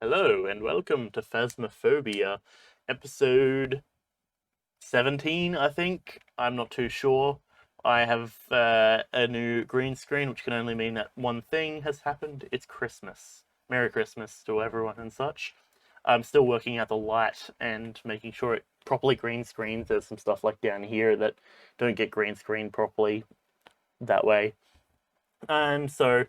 Hello and welcome to Phasmophobia, episode 17, I think. I'm not too sure. I have a new green screen, which can only mean that one thing has happened. It's Christmas. Merry Christmas to everyone and such. I'm still working out the light and making sure it properly green screens. There's some stuff like down here that don't get green screened properly that way. And so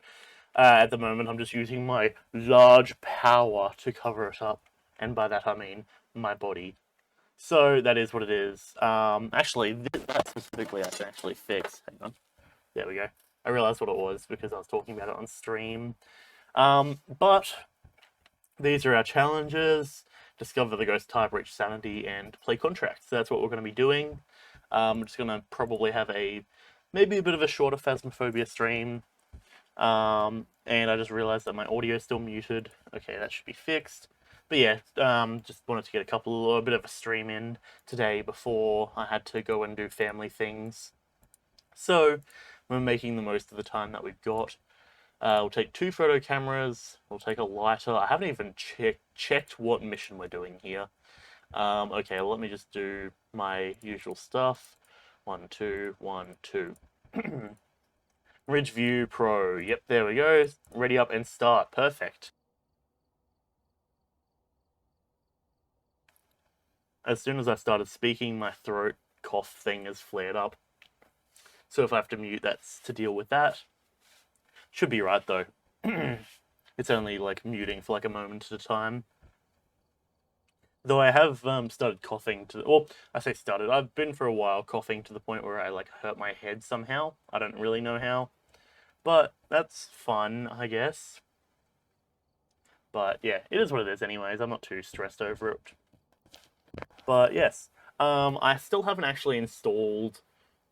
at the moment, I'm just using my large power to cover it up, and by that I mean my body. So that is what it is. Actually, that specifically I can actually fix. Hang on. There we go. I realized what it was because I was talking about it on stream. But these are our challenges. Discover the ghost type, reach sanity, and play contracts. So that's what we're going to be doing. I'm just going to probably have maybe a bit of a shorter Phasmophobia stream. And I just realized that my audio is still muted. Okay, that should be fixed. But yeah, just wanted to get a bit of a stream in today before I had to go and do family things. So we're making the most of the time that we've got. We'll take 2 photo cameras. We'll take a lighter. I haven't even checked what mission we're doing here. Okay, well, let me just do my usual stuff. 1, 2, 1, 2. Ridge View Pro. Yep, there we go. Ready up and start. Perfect. As soon as I started speaking, my throat cough thing has flared up. So if I have to mute, that's to deal with that. Should be right though. It's only like muting for like a moment at a time. Though I have started coughing well, I say started. I've been for a while coughing to the point where I like hurt my head somehow. I don't really know how, but that's fun, I guess. But yeah, it is what it is anyways. I'm not too stressed over it. But yes, I still haven't actually installed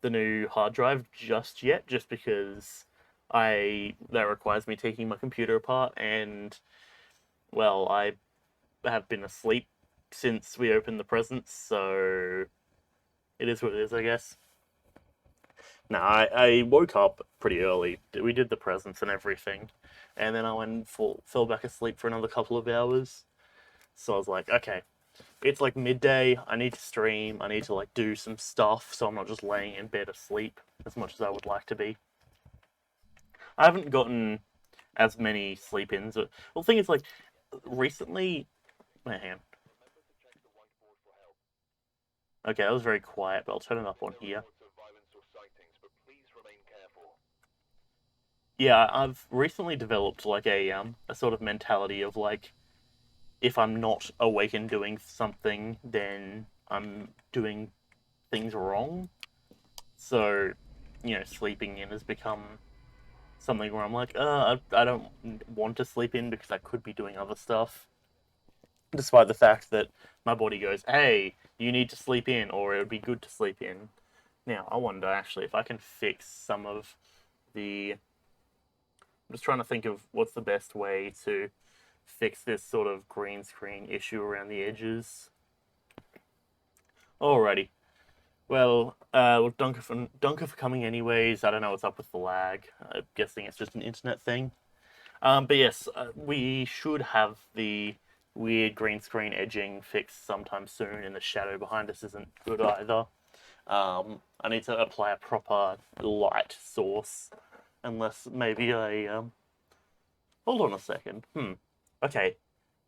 the new hard drive just yet, just because that requires me taking my computer apart, and well, I have been asleep since we opened the presents, so it is what it is, I guess. No, I woke up pretty early. We did the presents and everything, and then I went and fell back asleep for another couple of hours. So I was like, okay, it's like midday. I need to stream. I need to like do some stuff, so I'm not just laying in bed asleep as much as I would like to be. I haven't gotten as many sleep-ins. Well, the thing is, like, recently. Wait, hang on. Okay, that was very quiet, but I'll turn it up on here. Yeah, I've recently developed like a sort of mentality of like, if I'm not awake and doing something, then I'm doing things wrong. So, sleeping in has become something where I'm like, I don't want to sleep in because I could be doing other stuff. Despite the fact that my body goes, hey, you need to sleep in, or it would be good to sleep in. Now, I wonder actually if I can fix some of the. I'm just trying to think of what's the best way to fix this sort of green screen issue around the edges. Alrighty. Well, Dunker for coming anyways. I don't know what's up with the lag. I'm guessing it's just an internet thing. But yes, we should have the weird green screen edging fixed sometime soon, and the shadow behind us isn't good either. I need to apply a proper light source, unless maybe hold on a second. Okay.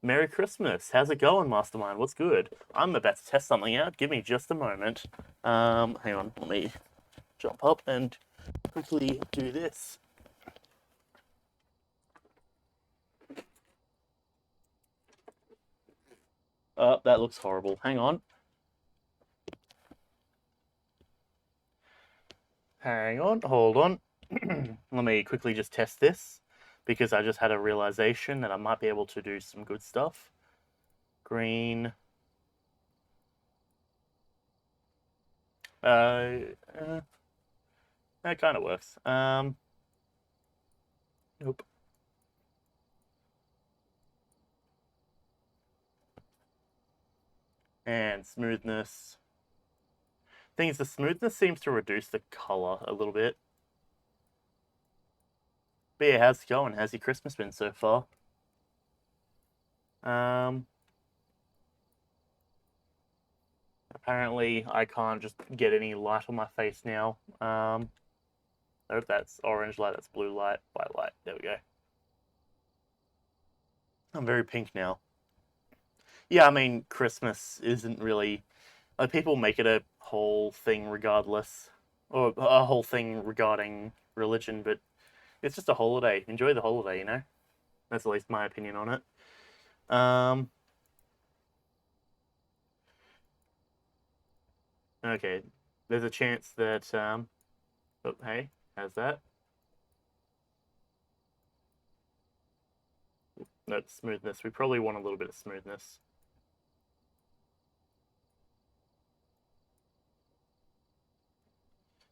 Merry Christmas. How's it going, Mastermind? What's good? I'm about to test something out. Give me just a moment. Hang on. Let me jump up and quickly do this. That looks horrible. Hang on. Hang on. Hold on. Let me quickly just test this because I just had a realization that I might be able to do some good stuff. Green. That kind of works. Nope. And smoothness. Thing is, the smoothness seems to reduce the color a little bit. But yeah, how's it going? How's your Christmas been so far? Um, apparently I can't just get any light on my face now. Oh, that's orange light, that's blue light, white light. There we go. I'm very pink now. Yeah, I mean, Christmas isn't really like people make it a whole thing regardless, or a whole thing regarding religion, but it's just a holiday. Enjoy the holiday, you know. That's at least my opinion on it. Okay, there's a chance that oh hey, how's that? No smoothness. We probably want a little bit of smoothness.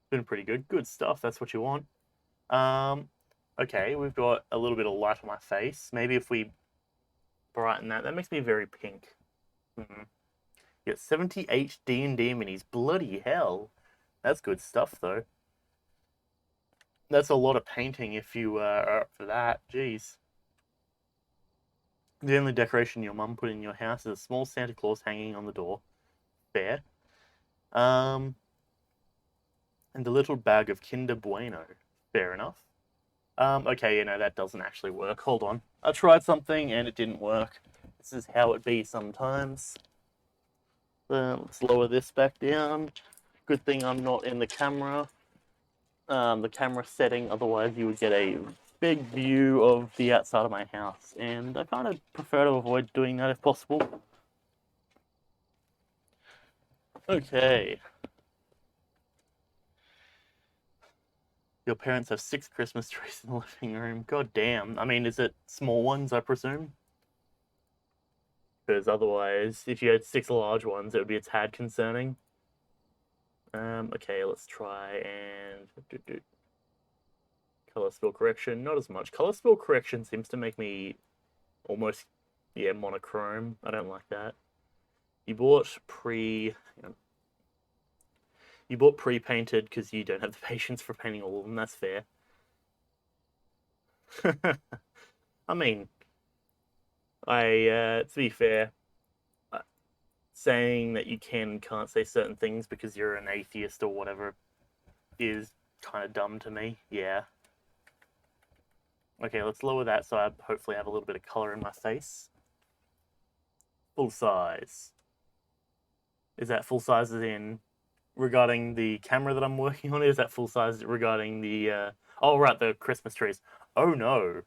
Been pretty good. Good stuff. That's what you want. Um, okay, we've got a little bit of light on my face. Maybe if we brighten that, that makes me very pink. Hmm. Get 78 D&D minis. Bloody hell. That's good stuff, though. That's a lot of painting if you are up for that. Jeez. The only decoration your mum put in your house is a small Santa Claus hanging on the door. Fair. Um, and a little bag of Kinder Bueno. Fair enough. Okay, you know, that doesn't actually work. Hold on. I tried something and it didn't work. This is how it be sometimes. Let's lower this back down. Good thing I'm not in the camera setting, otherwise you would get a big view of the outside of my house, and I kind of prefer to avoid doing that if possible. Okay. Your parents have 6 Christmas trees in the living room. God damn. I mean, is it small ones, I presume? Because otherwise, if you had 6 large ones, it would be a tad concerning. Okay, let's try and color spill correction. Not as much. Color spill correction seems to make me almost, yeah, monochrome. I don't like that. You bought you bought pre-painted because you don't have the patience for painting all of them. That's fair. I mean, to be fair, uh, saying that you can and can't say certain things because you're an atheist or whatever is kind of dumb to me. Yeah. Okay, let's lower that so I hopefully have a little bit of color in my face. Full size. Is that full size as in regarding the camera that I'm working on? Is that full size regarding the oh right, the Christmas trees? Oh no.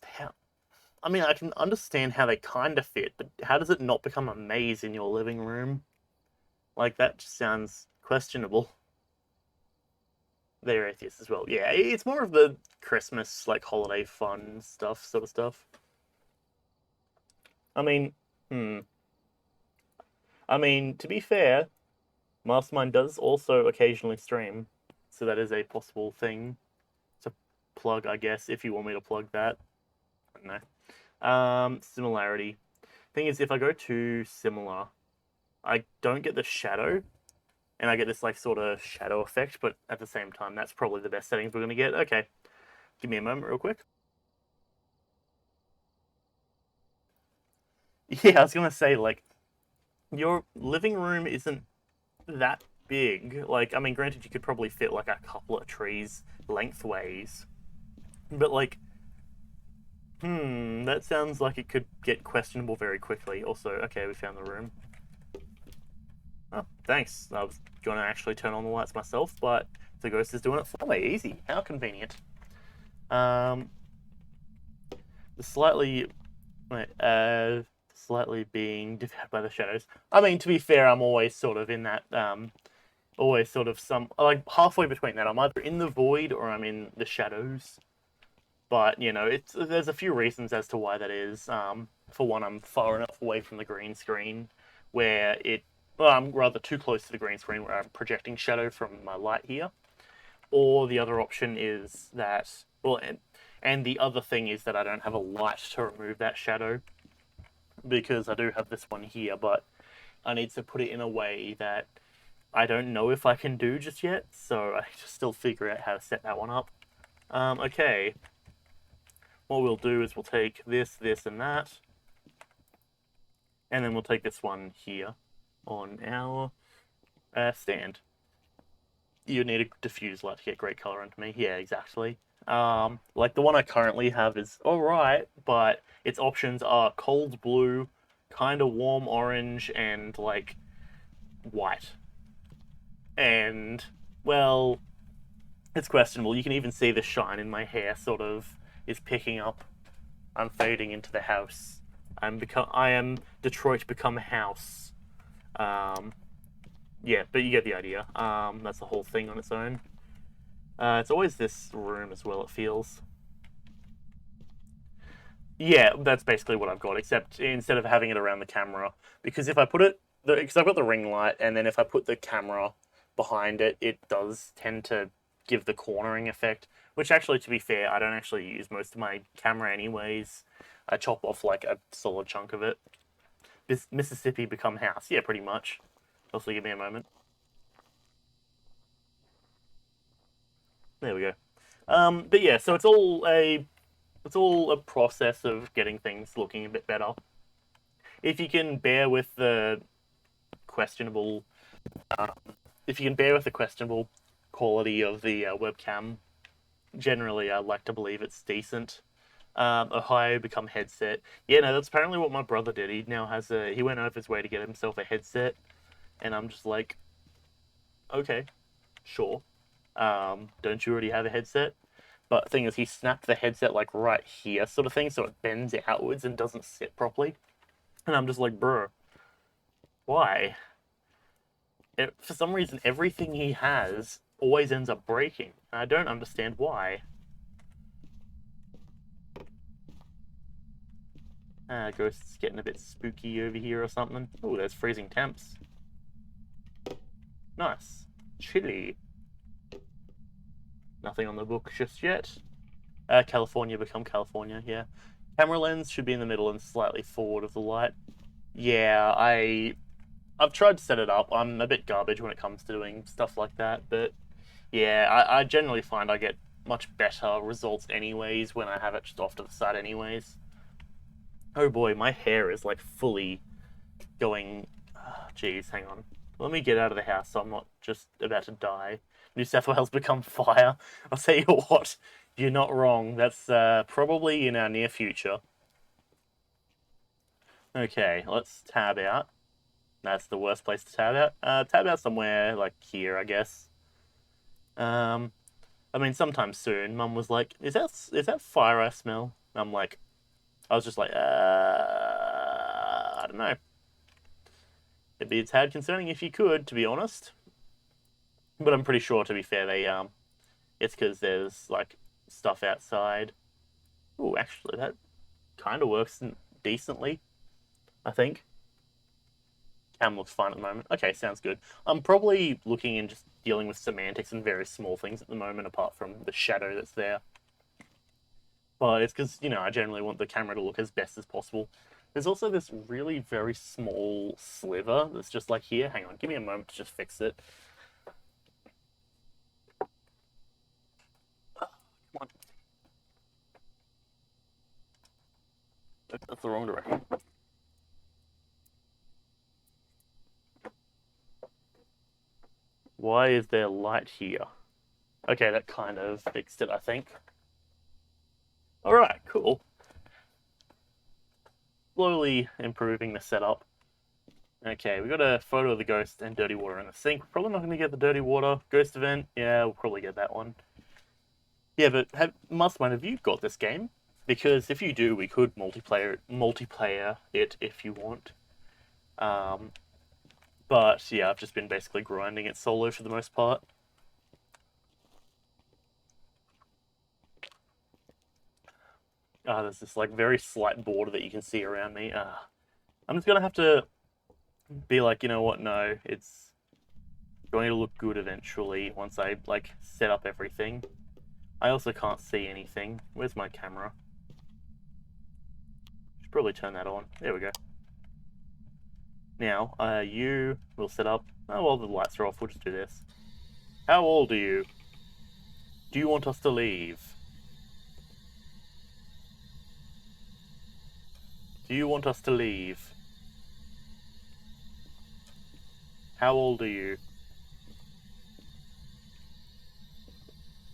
How, I mean, I can understand how they kind of fit, but how does it not become a maze in your living room? Like, that just sounds questionable. They're atheists as well. Yeah, it's more of the Christmas, like, holiday fun stuff, sort of stuff. I mean, hmm. I mean, to be fair, Mastermind does also occasionally stream, so that is a possible thing to plug, I guess, if you want me to plug that. I don't know. Similarity. Thing is, if I go too similar, I don't get the shadow, and I get this like sort of shadow effect, but at the same time, that's probably the best settings we're gonna get. Okay, give me a moment real quick. Yeah, I was gonna say, like, your living room isn't that big. Like, I mean, granted, you could probably fit like a couple of trees lengthways, but like, that sounds like it could get questionable very quickly. Also, okay, we found the room. Oh, thanks. I was gonna actually turn on the lights myself, but the ghost is doing it for me. Easy. How convenient. Um, the slightly being devoured by the shadows. I mean, to be fair, I'm always sort of in that, always sort of some, like, halfway between that. I'm either in the void or I'm in the shadows. But, you know, there's a few reasons as to why that is. For one, I'm far enough away from the green screen where well, I'm rather too close to the green screen where I'm projecting shadow from my light here. Or the other option is that, well, and the other thing is that I don't have a light to remove that shadow because I do have this one here, but I need to put it in a way that I don't know if I can do just yet, so I just still figure out how to set that one up. Okay, what we'll do is we'll take this, this, and that, and then we'll take this one here on our stand. You need a diffuse light to get great color into me. Yeah, exactly. Like the one I currently have is alright, but its options are cold blue, kind of warm orange, and like white. And, well, it's questionable. You can even see the shine in my hair sort of is picking up. I'm fading into the house. I am Detroit become house. Yeah, but you get the idea. That's the whole thing on its own. It's always this room as well, it feels. Yeah, that's basically what I've got, except instead of having it around the camera, because if I put it, because I've got the ring light, and then if I put the camera behind it, it does tend to give the cornering effect, which actually, to be fair, I don't actually use most of my camera anyways. I chop off like a solid chunk of it. This Mississippi become house, yeah, pretty much. Also, give me a moment. There we go. But yeah, so it's all a process of getting things looking a bit better. If you can bear with the questionable, uh, if you can bear with the questionable quality of the webcam, generally I like to believe it's decent. Ohio become headset. Yeah, no, that's apparently what my brother did. He now has a. He went out of his way to get himself a headset, and I'm just like, okay, sure. Don't you already have a headset? But the thing is, he snapped the headset like right here, sort of thing, so it bends outwards and doesn't sit properly. And I'm just like, bro, why? For some reason, everything he has always ends up breaking. And I don't understand why. Ghost's getting a bit spooky over here or something. Oh, there's freezing temps. Nice. Chilly. Nothing on the book just yet. California become California, yeah. Camera lens should be in the middle and slightly forward of the light. Yeah, I've tried to set it up. I'm a bit garbage when it comes to doing stuff like that, but yeah, I generally find I get much better results anyways when I have it just off to the side anyways. Oh boy, my hair is like fully going... Jeez, hang on. Let me get out of the house so I'm not just about to die. New South Wales become fire. I'll tell you what, you're not wrong. That's probably in our near future. Okay, let's tab out. That's the worst place to tab out. Tab out somewhere like here, I guess. I mean, sometime soon. Mum was like, "Is that fire I smell?" And I'm like, I was just like, I don't know. It'd be a tad concerning if you could, to be honest. But I'm pretty sure, to be fair, it's because there's like stuff outside. Oh, actually, that kind of works decently, I think. Cam looks fine at the moment. Okay, sounds good. I'm probably looking and just dealing with semantics and very small things at the moment, apart from the shadow that's there. But it's because, I generally want the camera to look as best as possible. There's also this really very small sliver that's just like here. Hang on, give me a moment to just fix it. Come on. That's the wrong direction. Why is there light here? Okay, that kind of fixed it, I think. Alright, cool. Slowly improving the setup. Okay, we got a photo of the ghost and dirty water in the sink. We're probably not going to get the dirty water. Ghost event, yeah, we'll probably get that one. Yeah, but Mustmine, have you got this game? Because if you do, we could multiplayer it if you want. But yeah, I've just been basically grinding it solo for the most part. There's this like very slight border that you can see around me. I'm just gonna have to be like, you know what? No, it's going to look good eventually once I like set up everything. I also can't see anything. Where's my camera? Should probably turn that on. There we go. Now, you will set up... Oh, well, the lights are off. We'll just do this. How old are you? Do you want us to leave? Do you want us to leave? How old are you?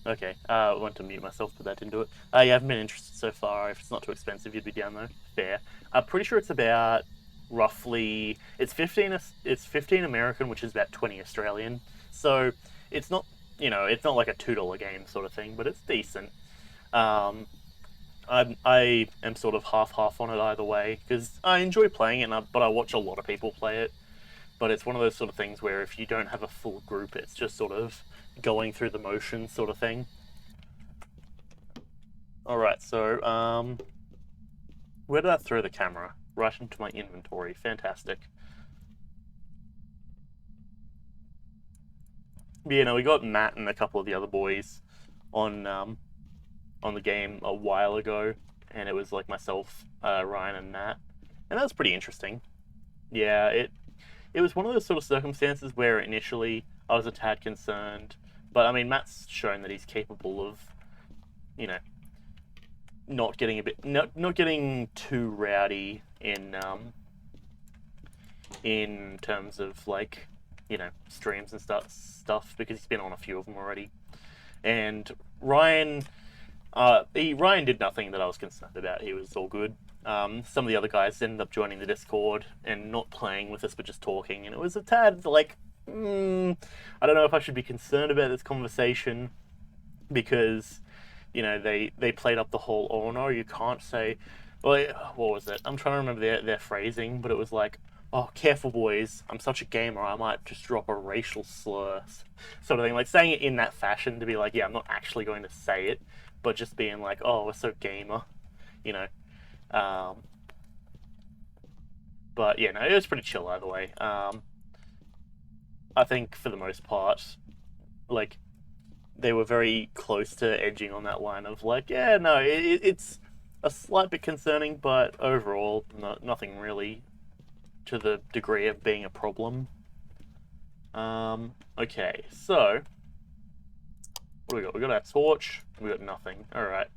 Okay, I went to mute myself, but that didn't do it. Yeah, I haven't been interested so far. If it's not too expensive, you'd be down though. Fair. I'm pretty sure it's about roughly it's 15 American, which is about 20 Australian. So it's not it's not like a $2 game sort of thing, but it's decent. Um, I am sort of half on it either way because I enjoy playing it, but I watch a lot of people play it. But it's one of those sort of things where if you don't have a full group, it's just sort of going through the motions sort of thing. All right, so where did I throw the camera? Right into my inventory. Fantastic. But, we got Matt and a couple of the other boys on the game a while ago, and it was like myself, Ryan, and Matt, and that was pretty interesting. Yeah, it was one of those sort of circumstances where initially I was a tad concerned, but I mean Matt's shown that he's capable of, not getting too rowdy in terms of like, streams and stuff because he's been on a few of them already, and Ryan. Ryan did nothing that I was concerned about. He was all good. Some of the other guys ended up joining the Discord and not playing with us, but just talking. And it was a tad like, I don't know if I should be concerned about this conversation because, they played up the whole, oh no, you can't say, well, what was it? I'm trying to remember their phrasing, but it was like, oh, careful boys, I'm such a gamer, I might just drop a racial slur, sort of thing. Like saying it in that fashion to be like, yeah, I'm not actually going to say it, but just being like, oh, we're so gamer, you know. But yeah, no, it was pretty chill either way. I think for the most part, like they were very close to edging on that line of like, yeah, no, it's a slight bit concerning, but overall, nothing really to the degree of being a problem. Okay, so what do we got? We got our torch. We got nothing. All right.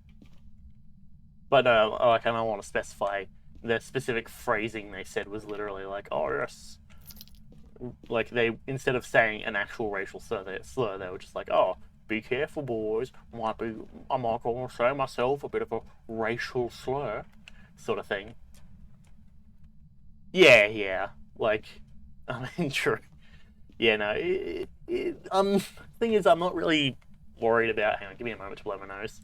But like, and I want to specify the specific phrasing they said was literally like, "Oh yes," like they instead of saying an actual racial slur, they were just like, "Oh, be careful, boys. I might going to say myself a bit of a racial slur," sort of thing. Yeah. Like, I mean, true. Yeah, no. Thing is, I'm not really worried about. Hang on, give me a moment to blow my nose.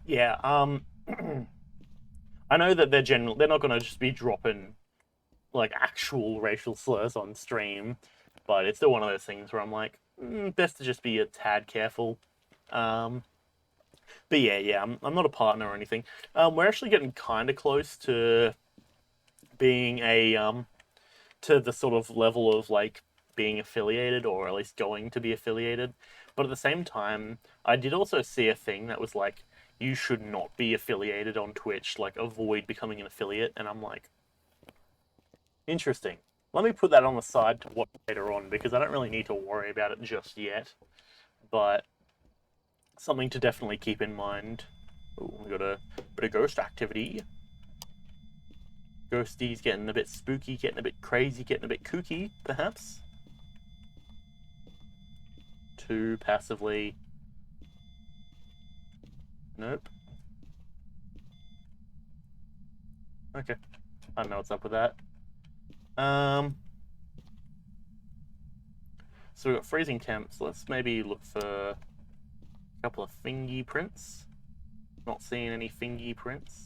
Yeah, I know that they're not gonna just be dropping like actual racial slurs on stream, but it's still one of those things where I'm like, best to just be a tad careful. Um, but yeah, I'm not a partner or anything. We're actually getting kind of close to being to the sort of level of like being affiliated or at least going to be affiliated. But at the same time, I did also see a thing that was like, you should not be affiliated on Twitch, like avoid becoming an affiliate. And I'm like, interesting. Let me put that on the side to watch later on because I don't really need to worry about it just yet. But something to definitely keep in mind. Ooh, we got a bit of ghost activity. Ghosty's getting a bit spooky, getting a bit crazy, getting a bit kooky, perhaps. Two passively. Nope. Okay. I don't know what's up with that. So we've got freezing temps. Let's maybe look for a couple of fingerprints. Not seeing any fingerprints.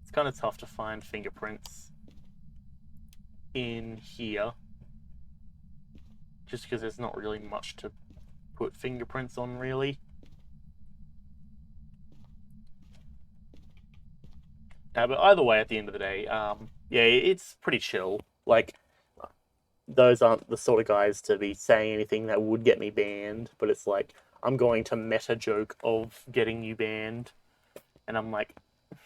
It's kind of tough to find fingerprints in here. Just because there's not really much to put fingerprints on, really. But either way, at the end of the day, yeah, it's pretty chill. Like, those aren't the sort of guys to be saying anything that would get me banned, but it's like, I'm going to meta joke of getting you banned. And I'm like,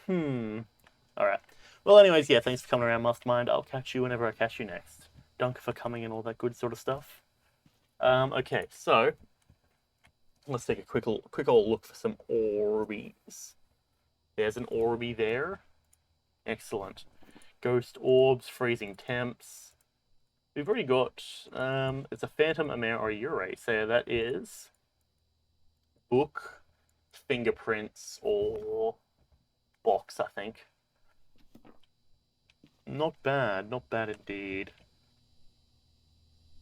Alright. Well, anyways, yeah, thanks for coming around, Mastermind. I'll catch you whenever I catch you next. Dunk for coming and all that good sort of stuff. Okay, so let's take a quick old look for some Orbeez. There's an Orby there. Excellent. Ghost orbs, freezing temps. We've already got it's a phantom, a mare, or a Urate. So that is book, fingerprints, or box, I think. Not bad, not bad indeed.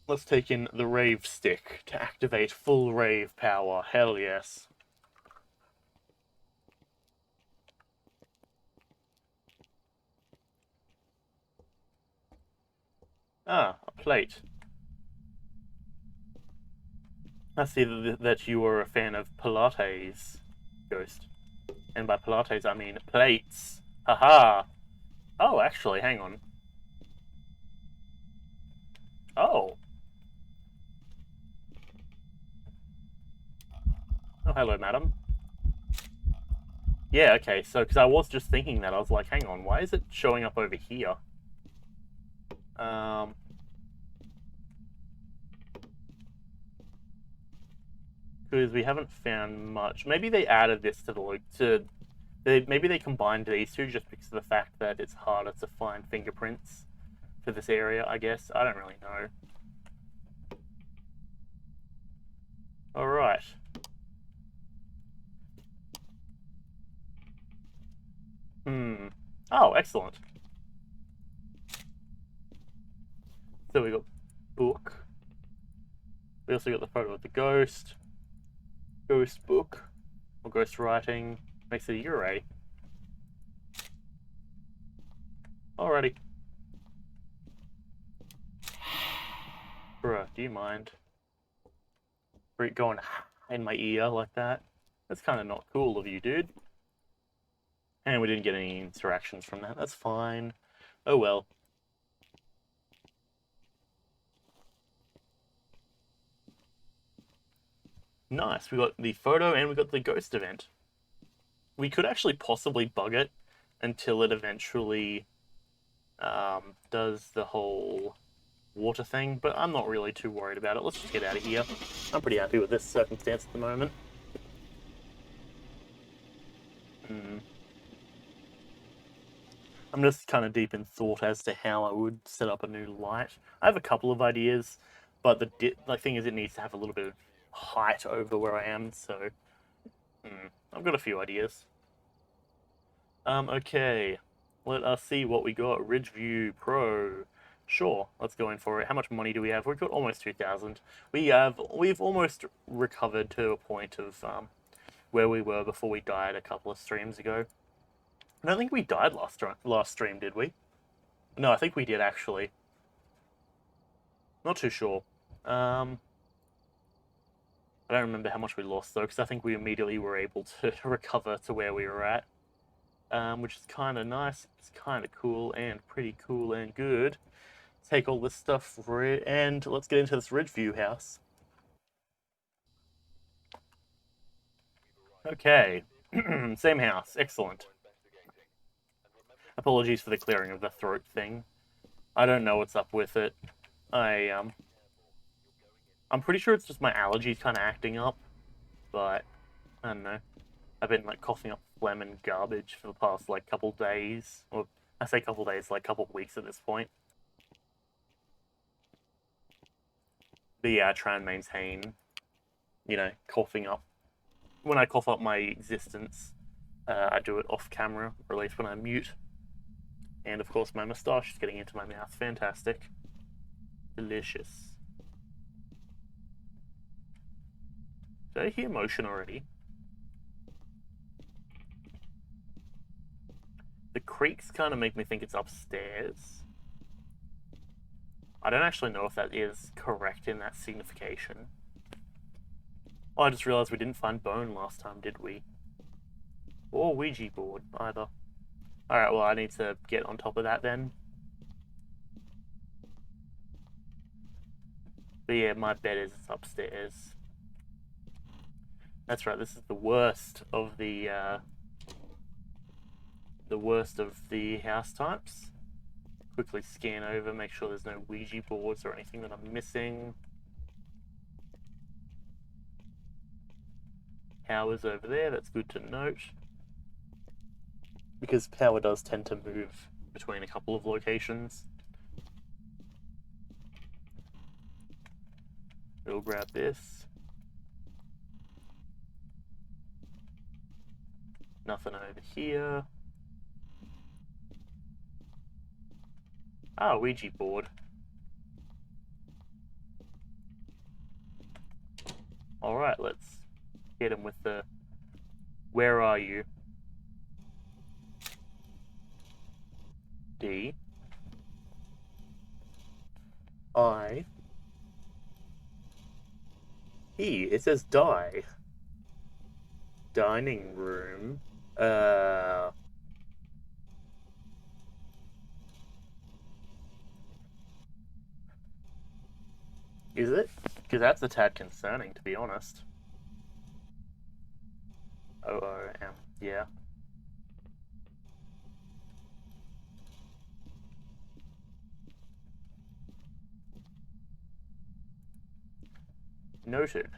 Let's take in the Rave Stick to activate full Rave power. Hell yes. Ah, a plate. I see that you are a fan of Pilates, Ghost. And by Pilates, I mean plates. Haha. Oh, actually, hang on. Oh. Oh, hello, madam. Yeah, okay, so, because I was just thinking that, I was like, hang on, why is it showing up over here? Because we haven't found much. Maybe they added this to the maybe they combined these two just because of the fact that it's harder to find fingerprints for this area, I guess. I don't really know. Alright. Oh, excellent. So we got book. We also got the photo of the ghost. Ghost book. Or ghost writing. Makes it a Urate. Alrighty. Bruh, do you mind? Going in my ear like that? That's kind of not cool of you, dude. And we didn't get any interactions from that. That's fine. Oh well. Nice. We got the photo and we got the ghost event. We could actually possibly bug it until it eventually does the whole water thing, but I'm not really too worried about it. Let's just get out of here. I'm pretty happy with this circumstance at the moment. I'm just kind of deep in thought as to how I would set up a new light. I have a couple of ideas, but the thing is it needs to have a little bit of height over where I am, so I've got a few ideas. Okay, let us see what we got. Ridgeview Pro. Sure, let's go in for it. How much money do we have? We've got almost 2,000. We've almost recovered to a point of where we were before we died a couple of streams ago. I don't think we died last stream, did we? No, I think we did actually. Not too sure. I don't remember how much we lost though, because I think we immediately were able to recover to where we were at, which is kind of nice. It's kind of cool and pretty cool and good. Take all this stuff and let's get into this Ridgeview house. Okay, same house. Excellent. Apologies for the clearing of the throat thing. I don't know what's up with it. I'm pretty sure it's just my allergies kind of acting up, but I don't know. I've been like coughing up phlegm and garbage for the past like couple days, or I say couple days, like couple weeks at this point. But yeah, I try and maintain, coughing up. When I cough up my existence, I do it off camera, or at least when I mute. And of course, my moustache is getting into my mouth. Fantastic. Delicious. Did I hear motion already? The creaks kind of make me think it's upstairs. I don't actually know if that is correct in that signification. Oh, I just realized we didn't find bone last time, did we? Or Ouija board, either. Alright, well, I need to get on top of that then. But yeah, my bed is upstairs. That's right, this is the worst of the worst of the house types. quickly scan over, make sure there's no Ouija boards or anything that I'm missing. Power's over there, that's good to note. Because power does tend to move between a couple of locations. We'll grab this. Nothing over here. Ah, Ouija board. Alright, let's hit him with the... Where are you? D. I. E. It says die. Dining room. Is it? Because that's a tad concerning, to be honest. O-O-M. Yeah. Noted.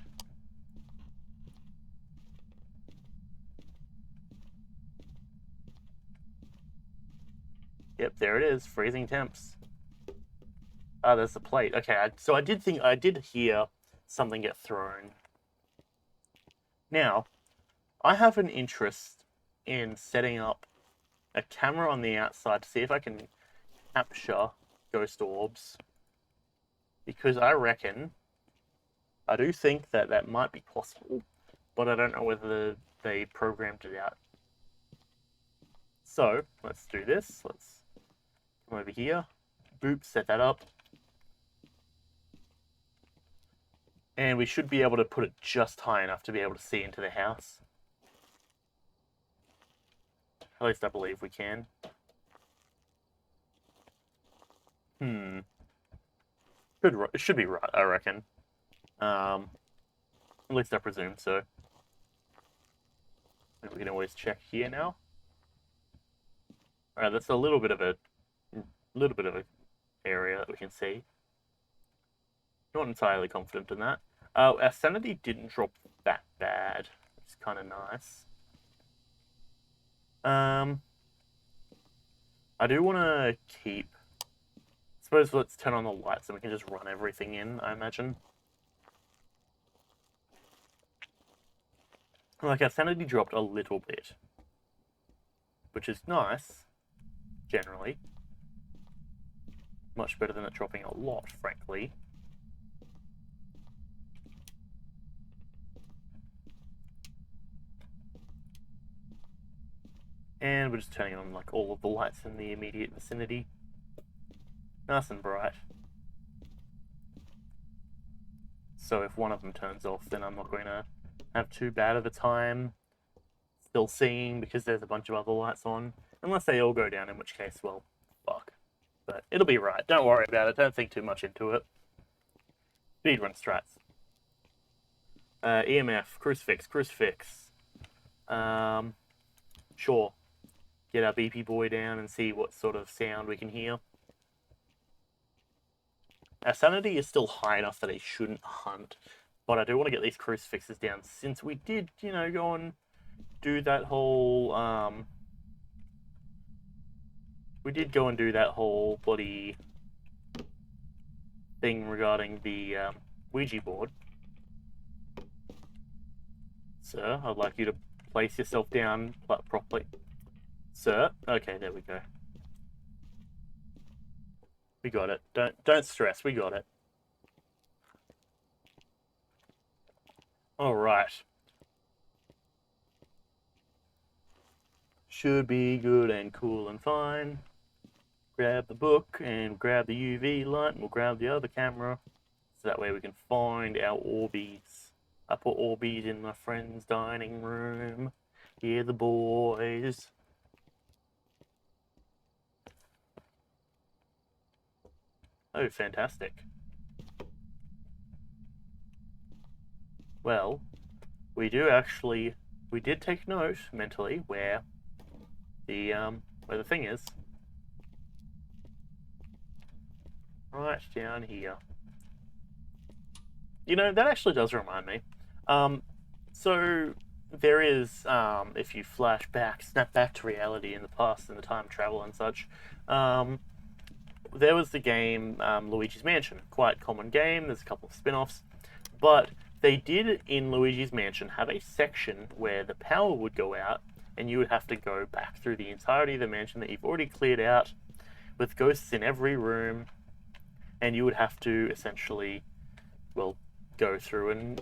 Yep, there it is. Freezing temps. Ah, there's the plate. Okay, so I did hear something get thrown. Now, I have an interest in setting up a camera on the outside to see if I can capture ghost orbs. Because I do think that that might be possible, but I don't know whether they programmed it out. So, let's do this. Let's come over here. Boop, set that up. And we should be able to put it just high enough to be able to see into the house. At least I believe we can. It should be right, I reckon. At least I presume so. And we can always check here now. Alright, that's a little bit of a area that we can see. Not entirely confident in that. Our sanity didn't drop that bad. It's kind of nice. I do want to keep... I suppose let's turn on the lights and we can just run everything in, I imagine. Like, our sanity dropped a little bit. Which is nice, generally. Much better than it dropping a lot, frankly. And we're just turning on like all of the lights in the immediate vicinity. Nice and bright. So if one of them turns off, then I'm not going to have too bad of a time still seeing because there's a bunch of other lights on. Unless they all go down, in which case, well, fuck. But it'll be right. Don't worry about it. Don't think too much into it. Speedrun strats. EMF. Crucifix. Sure. Get our beepy boy down and see what sort of sound we can hear. Our sanity is still high enough that he shouldn't hunt, but I do want to get these crucifixes down since we did, you know, go and do that whole, bloody thing regarding the Ouija board. Sir, I'd like you to place yourself down properly. Sir? Okay, there we go. We got it. Don't stress, we got it. Alright. Should be good and cool and fine. Grab the book and grab the UV light and we'll grab the other camera. So that way we can find our Orbeez. I put Orbeez in my friend's dining room. Hear the boys. Oh, fantastic. Well, we did take note mentally where the thing is. right down here. You know, that actually does remind me. So there is, if you flash back, snap back to reality in the past, in the time travel and such, there was the game Luigi's Mansion. Quite common game. There's a couple of spin-offs, but they did in Luigi's Mansion have a section where the power would go out, and you would have to go back through the entirety of the mansion that you've already cleared out, with ghosts in every room, and you would have to essentially, well, go through and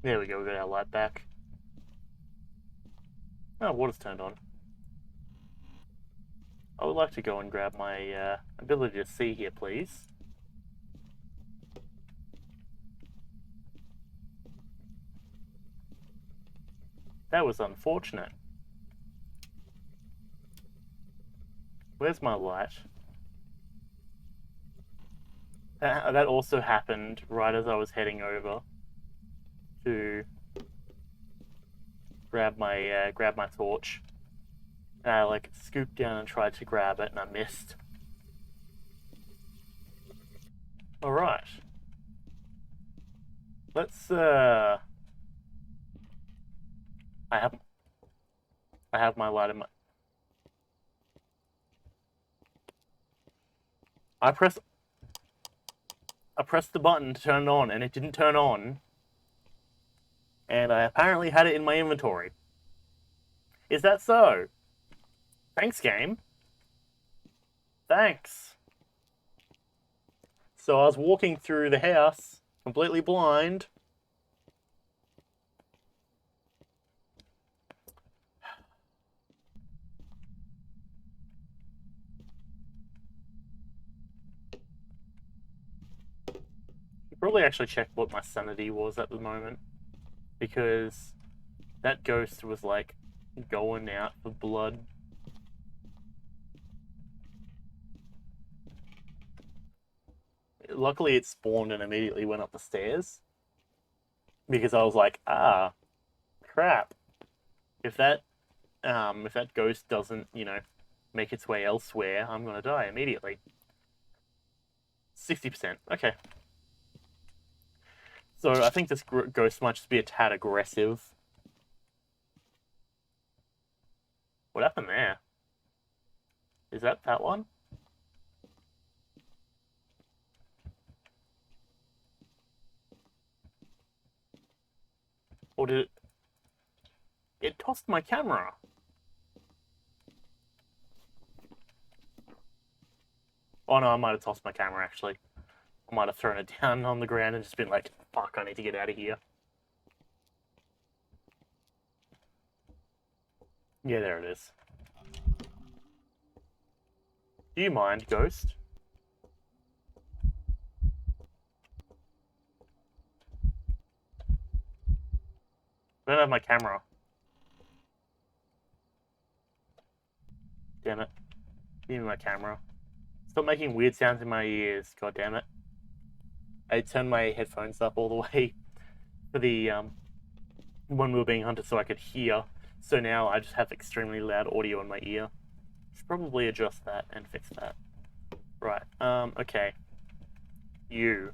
there we go, we got our light back. Oh, water's turned on. I would like to go and grab my ability to see here, please. That was unfortunate. Where's my light? That also happened right as I was heading over to grab my torch. And I like scooped down and tried to grab it, and I missed. All right. Let's I have my light in my. I pressed the button to turn it on, and it didn't turn on. And I apparently had it in my inventory. Is that so? Thanks, game. Thanks. So I was walking through the house, completely blind. Should probably actually check what my sanity was at the moment, because that ghost was like going out for blood. Luckily it spawned and immediately went up the stairs, because I was like, ah, crap. If that ghost doesn't, you know, make its way elsewhere, I'm gonna die immediately. 60%. Okay. So I think this ghost might just be a tad aggressive. What happened there? Is that one? Or did it... It tossed my camera. Oh no, I might have tossed my camera actually. I might have thrown it down on the ground and just been like, fuck, I need to get out of here. Yeah, there it is. Do you mind, ghost? I don't have my camera. Damn it. Give me my camera. Stop making weird sounds in my ears, god damn it. I turned my headphones up all the way for the when we were being hunted so I could hear. So now I just have extremely loud audio in my ear. Should probably adjust that and fix that. Right, okay. You.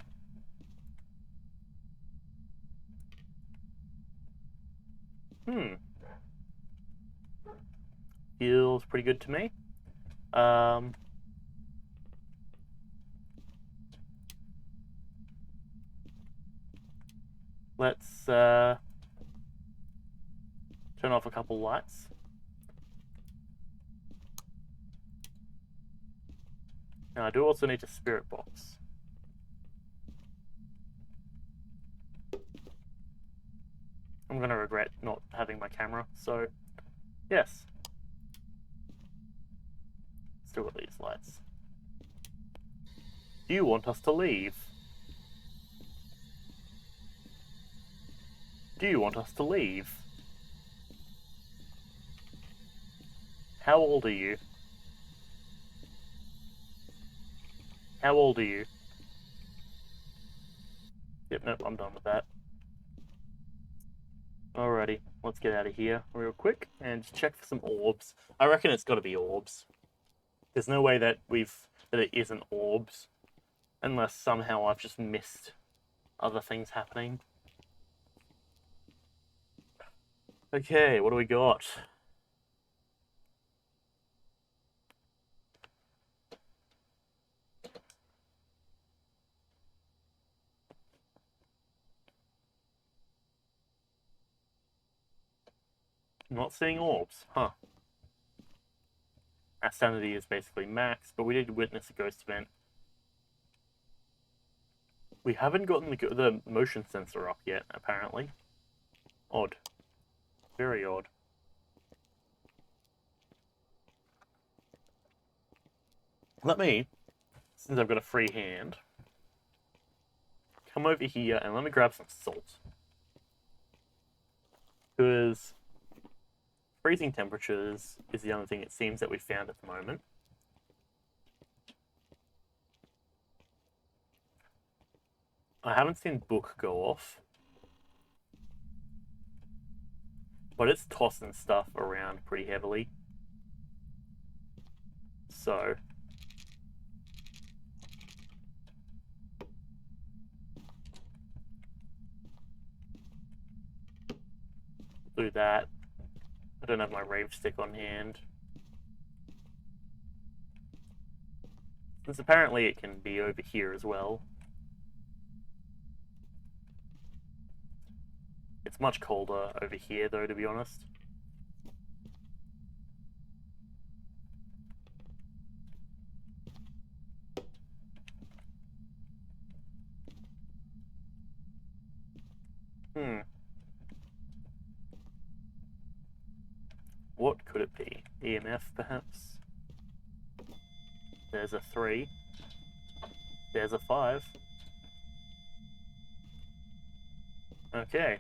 Feels pretty good to me. Let's turn off a couple lights. Now I do also need a spirit box. I'm going to regret not having my camera, so yes. Still got these lights. Do you want us to leave? Do you want us to leave? How old are you? How old are you? Yep, nope, I'm done with that. Alrighty, let's get out of here real quick and just check for some orbs. I reckon it's got to be orbs. There's no way that it isn't orbs, unless somehow I've just missed other things happening. Okay, what do we got? I'm not seeing orbs, huh? Our sanity is basically max, but we did witness a ghost event. We haven't gotten the motion sensor up yet, apparently. Odd. Very odd. Let me, since I've got a free hand, come over here and let me grab some salt. Because freezing temperatures is the only thing it seems that we found at the moment. I haven't seen book go off, but it's tossing stuff around pretty heavily. So do that. I don't have my rave stick on hand. Since apparently it can be over here as well. It's much colder over here though, to be honest. What could it be? EMF, perhaps? There's a 3. There's a 5. Okay.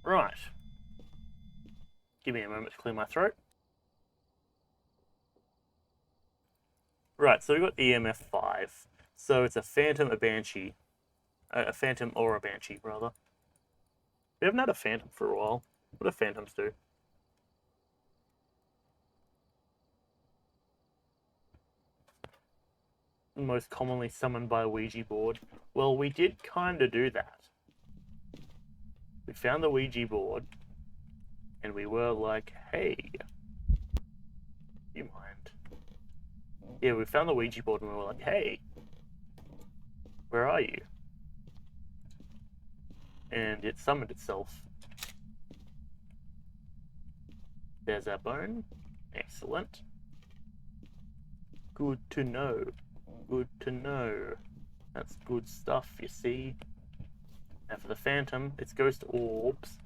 Right. Give me a moment to clear my throat. Right, so we've got EMF 5. So it's a phantom, a banshee. A phantom or a banshee, rather. We haven't had a phantom for a while. What do phantoms do? Most commonly summoned by a Ouija board. Well, we did kind of do that. We found the Ouija board, and we were like, hey, you mind? Yeah, we found the Ouija board, and we were like, hey, where are you? And it summoned itself. There's our bone. Excellent. Good to know. Good to know. That's good stuff, you see. Now for the phantom, it's ghost orbs.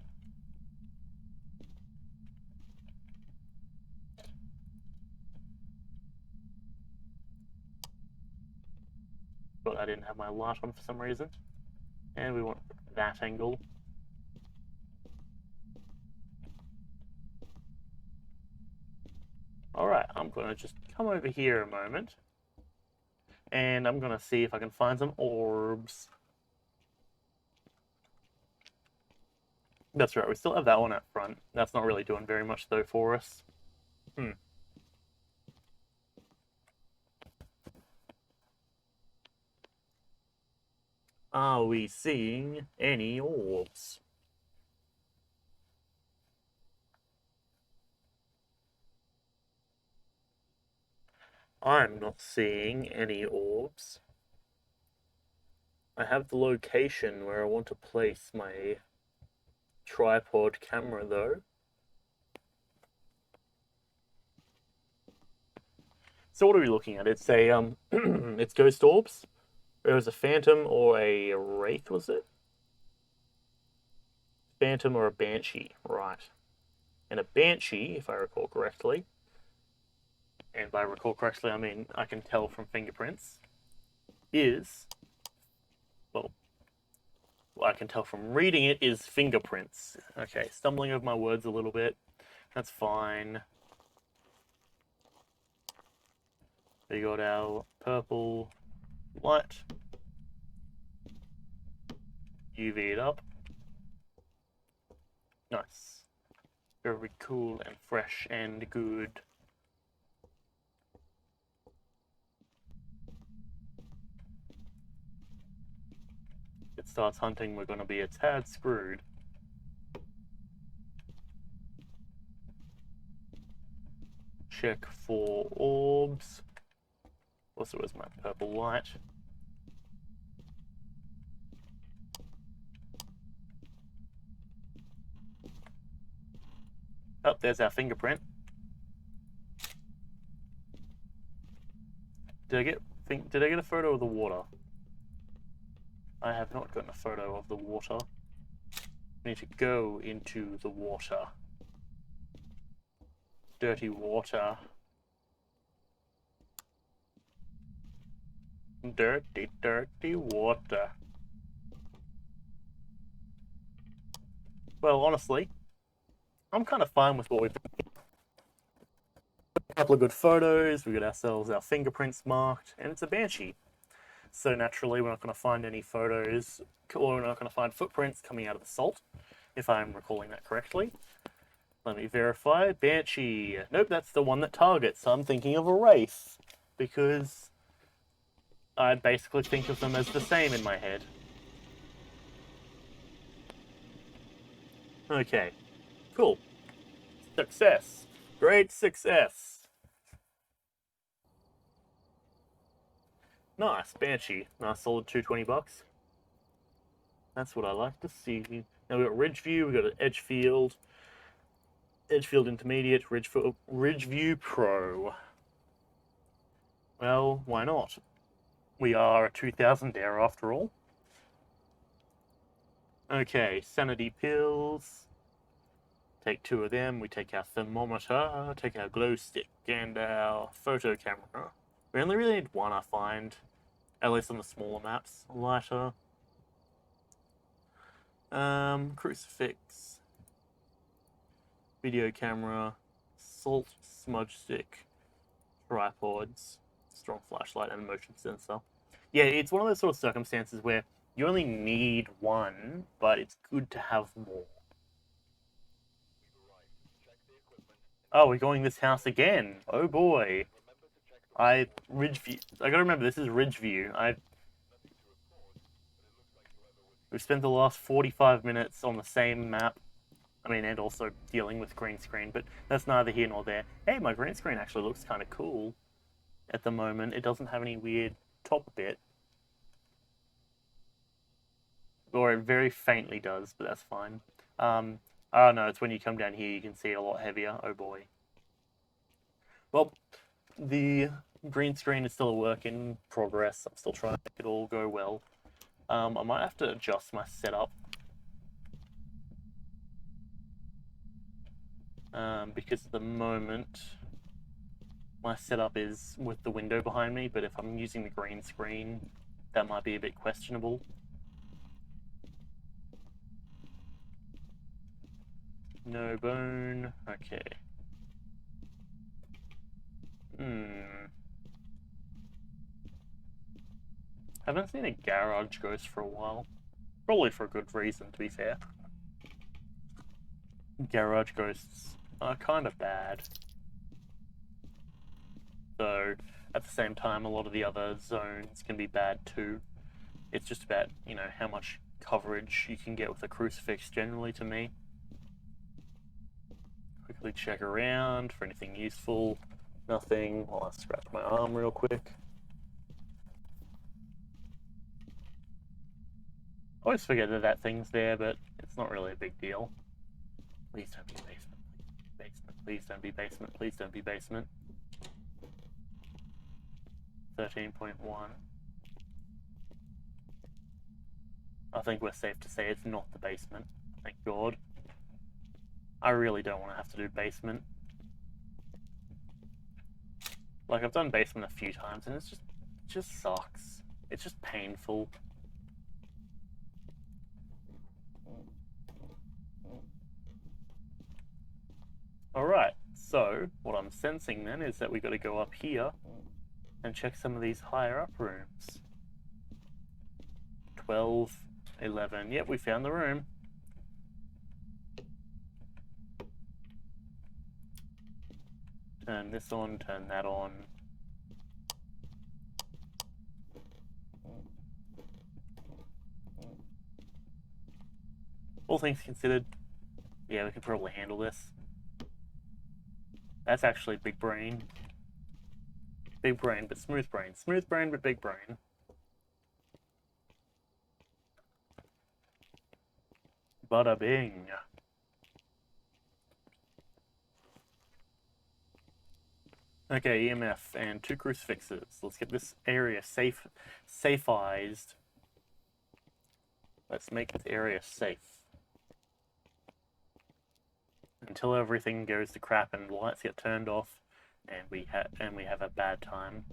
But I didn't have my light on for some reason. And we want that angle. Alright, I'm going to just come over here a moment. And I'm going to see if I can find some orbs. That's right, we still have that one up front. That's not really doing very much, though, for us. Are we seeing any orbs? I'm not seeing any orbs. I have the location where I want to place my tripod camera though. So what are we looking at? It's a it's ghost orbs. It was a phantom or a wraith, was it? Phantom or a banshee, right. And a banshee, if I recall correctly, and by recall correctly I mean I can tell from fingerprints, is, well, I can tell from reading it, is fingerprints. Okay, stumbling over my words a little bit. That's fine. We got our purple light. UV it up. Nice. Very cool and fresh and good. If it starts hunting, we're going to be a tad screwed. Check for orbs. Also, where's my purple light? Oh, there's our fingerprint. Did I get a photo of the water? I have not gotten a photo of the water. I need to go into the water. Dirty water. Dirty, dirty water. Well, honestly, I'm kind of fine with what we've done. A couple of good photos, we got ourselves our fingerprints marked, and it's a banshee. So naturally, we're not going to find any photos, or we're not going to find footprints coming out of the salt, if I'm recalling that correctly. Let me verify. Banshee. Nope, that's the one that targets. I'm thinking of a wraith, because I basically think of them as the same in my head. Okay, cool. Success. Great success. Nice, Banshee. Nice solid $220. That's what I like to see. Now we've got Ridgeview, we've got an Edgefield, Edgefield Intermediate, Ridgeview Pro. Well, why not? We are a 2000 dare after all. Okay, sanity pills. Take 2 of them. We take our thermometer, take our glow stick, and our photo camera. We only really need 1, I find. At least on the smaller maps. Lighter. Crucifix. Video camera. Salt smudge stick. Tripods. Strong flashlight and motion sensor. Yeah, it's one of those sort of circumstances where you only need 1, but it's good to have more. Oh, we're going this house again. Oh boy. Ridgeview. I gotta remember, this is Ridgeview. We've spent the last 45 minutes on the same map. I mean, and also dealing with green screen, but that's neither here nor there. Hey, my green screen actually looks kind of cool at the moment. It doesn't have any weird top bit. Or it very faintly does, but that's fine. Oh no, it's when you come down here you can see it a lot heavier. Oh boy. Well, the green screen is still a work in progress. I'm still trying to make it all go well. I might have to adjust my setup. Because at the moment, my setup is with the window behind me, but if I'm using the green screen, that might be a bit questionable. No bone. Okay. Haven't seen a garage ghost for a while. Probably for a good reason, to be fair. Garage ghosts are kind of bad. Though, at the same time, a lot of the other zones can be bad too. It's just about, you know, how much coverage you can get with a crucifix generally to me. Quickly check around for anything useful. Nothing. I'll scratch my arm real quick. I always forget that that thing's there, but it's not really a big deal. Please don't be basement. Basement. Please don't be basement. Please don't be basement. 13.1. I think we're safe to say it's not the basement. Thank God. I really don't want to have to do basement. Like, I've done basement a few times, and it just sucks. It's just painful. Alright, so what I'm sensing then is that we got to go up here and check some of these higher up rooms. 12, 11. Yep, we found the room. Turn this on, turn that on. All things considered, yeah, we could probably handle this. That's actually big brain. Big brain, but smooth brain. Smooth brain, but big brain. Bada bing. Okay, EMF and 2 crucifixes. Let's get this area safeized. Let's make this area safe. Until everything goes to crap and lights get turned off, and we have a bad time.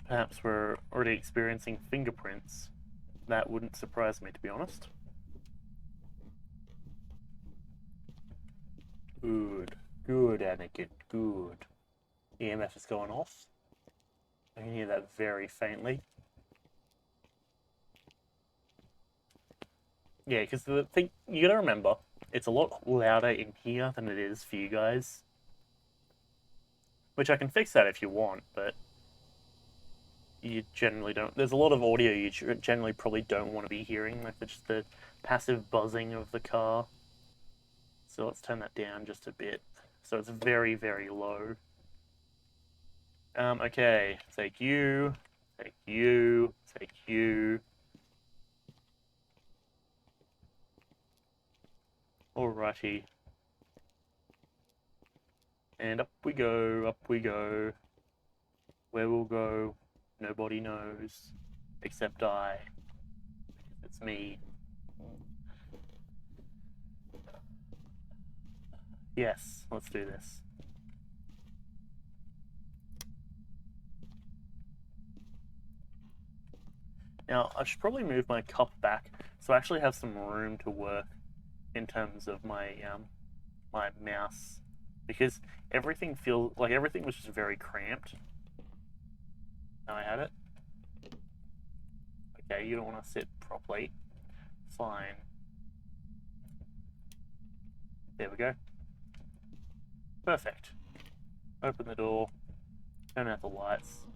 Perhaps we're already experiencing fingerprints. That wouldn't surprise me, to be honest. Good. Good, Anakin. Good. EMF is going off. I can hear that very faintly. Yeah, because the thing, you gotta remember, it's a lot louder in here than it is for you guys. Which I can fix that if you want, but you generally don't. There's a lot of audio you generally probably don't want to be hearing, like just the passive buzzing of the car. So let's turn that down just a bit. So it's very, very low. Okay, take you, take you, take you. Alrighty. And up we go, up we go. Where we'll go, nobody knows. Except I. It's me. Yes, let's do this. Now, I should probably move my cup back so I actually have some room to work in terms of my my mouse, because everything was just very cramped. Now I had it. Okay, you don't want to sit properly. Fine. There we go. Perfect. Open the door. Turn out the lights.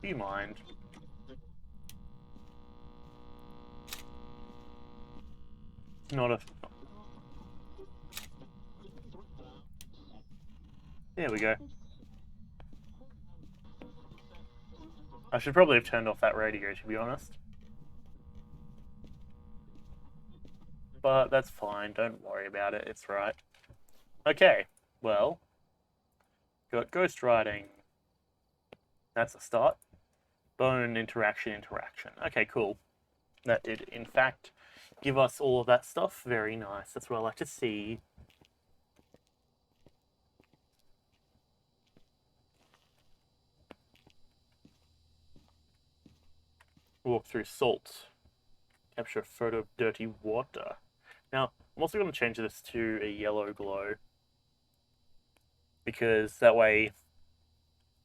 Do you mind? Not a... There we go. I should probably have turned off that radio, to be honest. But that's fine, don't worry about it, it's right. Okay, well, got ghost writing. That's a start. Bone interaction. Okay, cool. That did, in fact, give us all of that stuff. Very nice. That's what I like to see. Walk through salt. Capture a photo of dirty water. Now, I'm also going to change this to a yellow glow, because that way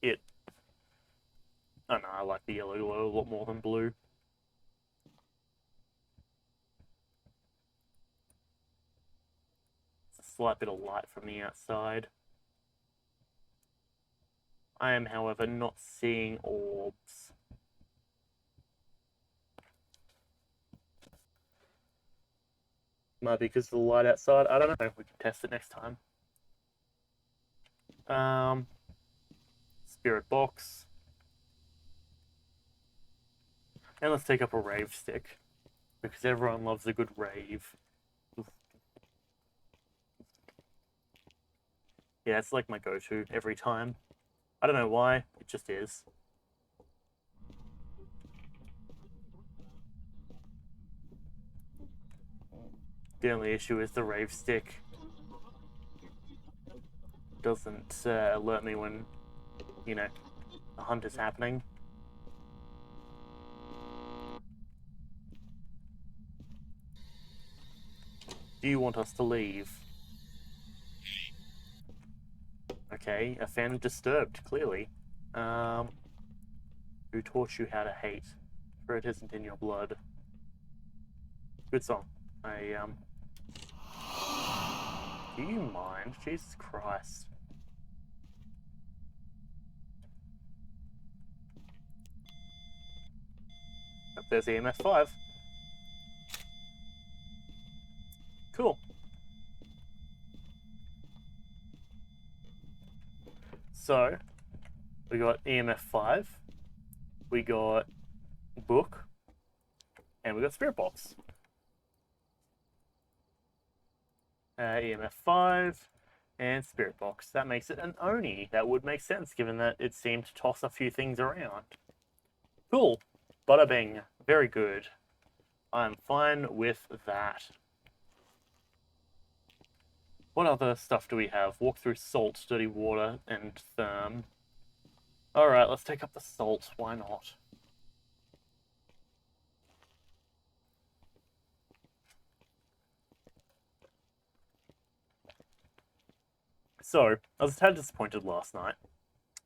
it Oh no, I like the yellow glow a lot more than blue. It's a slight bit of light from the outside. I am, however, not seeing orbs. Might be because of the light outside. I don't know. We can test it next time. Spirit box. And let's take up a rave stick. Because everyone loves a good rave. Yeah, it's like my go-to every time. I don't know why, it just is. The only issue is the rave stick doesn't alert me when, you know, a hunt is happening. Do you want us to leave? Okay, a fan of Disturbed, clearly. Who taught you how to hate? For it isn't in your blood. Good song. Do you mind? Jesus Christ. Oh, there's EMF 5. Cool. So, we got EMF 5, we got book, and we got spirit box. EMF 5 and spirit box. That makes it an Oni. That would make sense given that it seemed to toss a few things around. Cool. Bada bing. Very good. I'm fine with that. What other stuff do we have? Walk through salt, dirty water, and therm. Alright, let's take up the salt. Why not? So, I was a tad disappointed last night.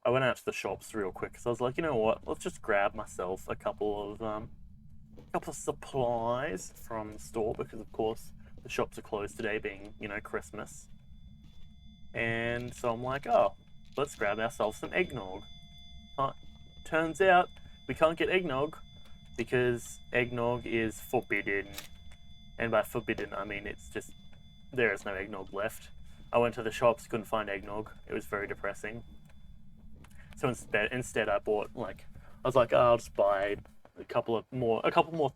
I went out to the shops real quick because I was like, you know what? Let's just grab myself a couple of supplies from the store because, of course, the shops are closed today, being, you know, Christmas. And so I'm like, oh, let's grab ourselves some eggnog. Turns out we can't get eggnog because eggnog is forbidden. And by forbidden, I mean it's just, there is no eggnog left. I went to the shops, couldn't find eggnog. It was very depressing. So instead I bought, like, I was like, oh, I'll just buy a couple more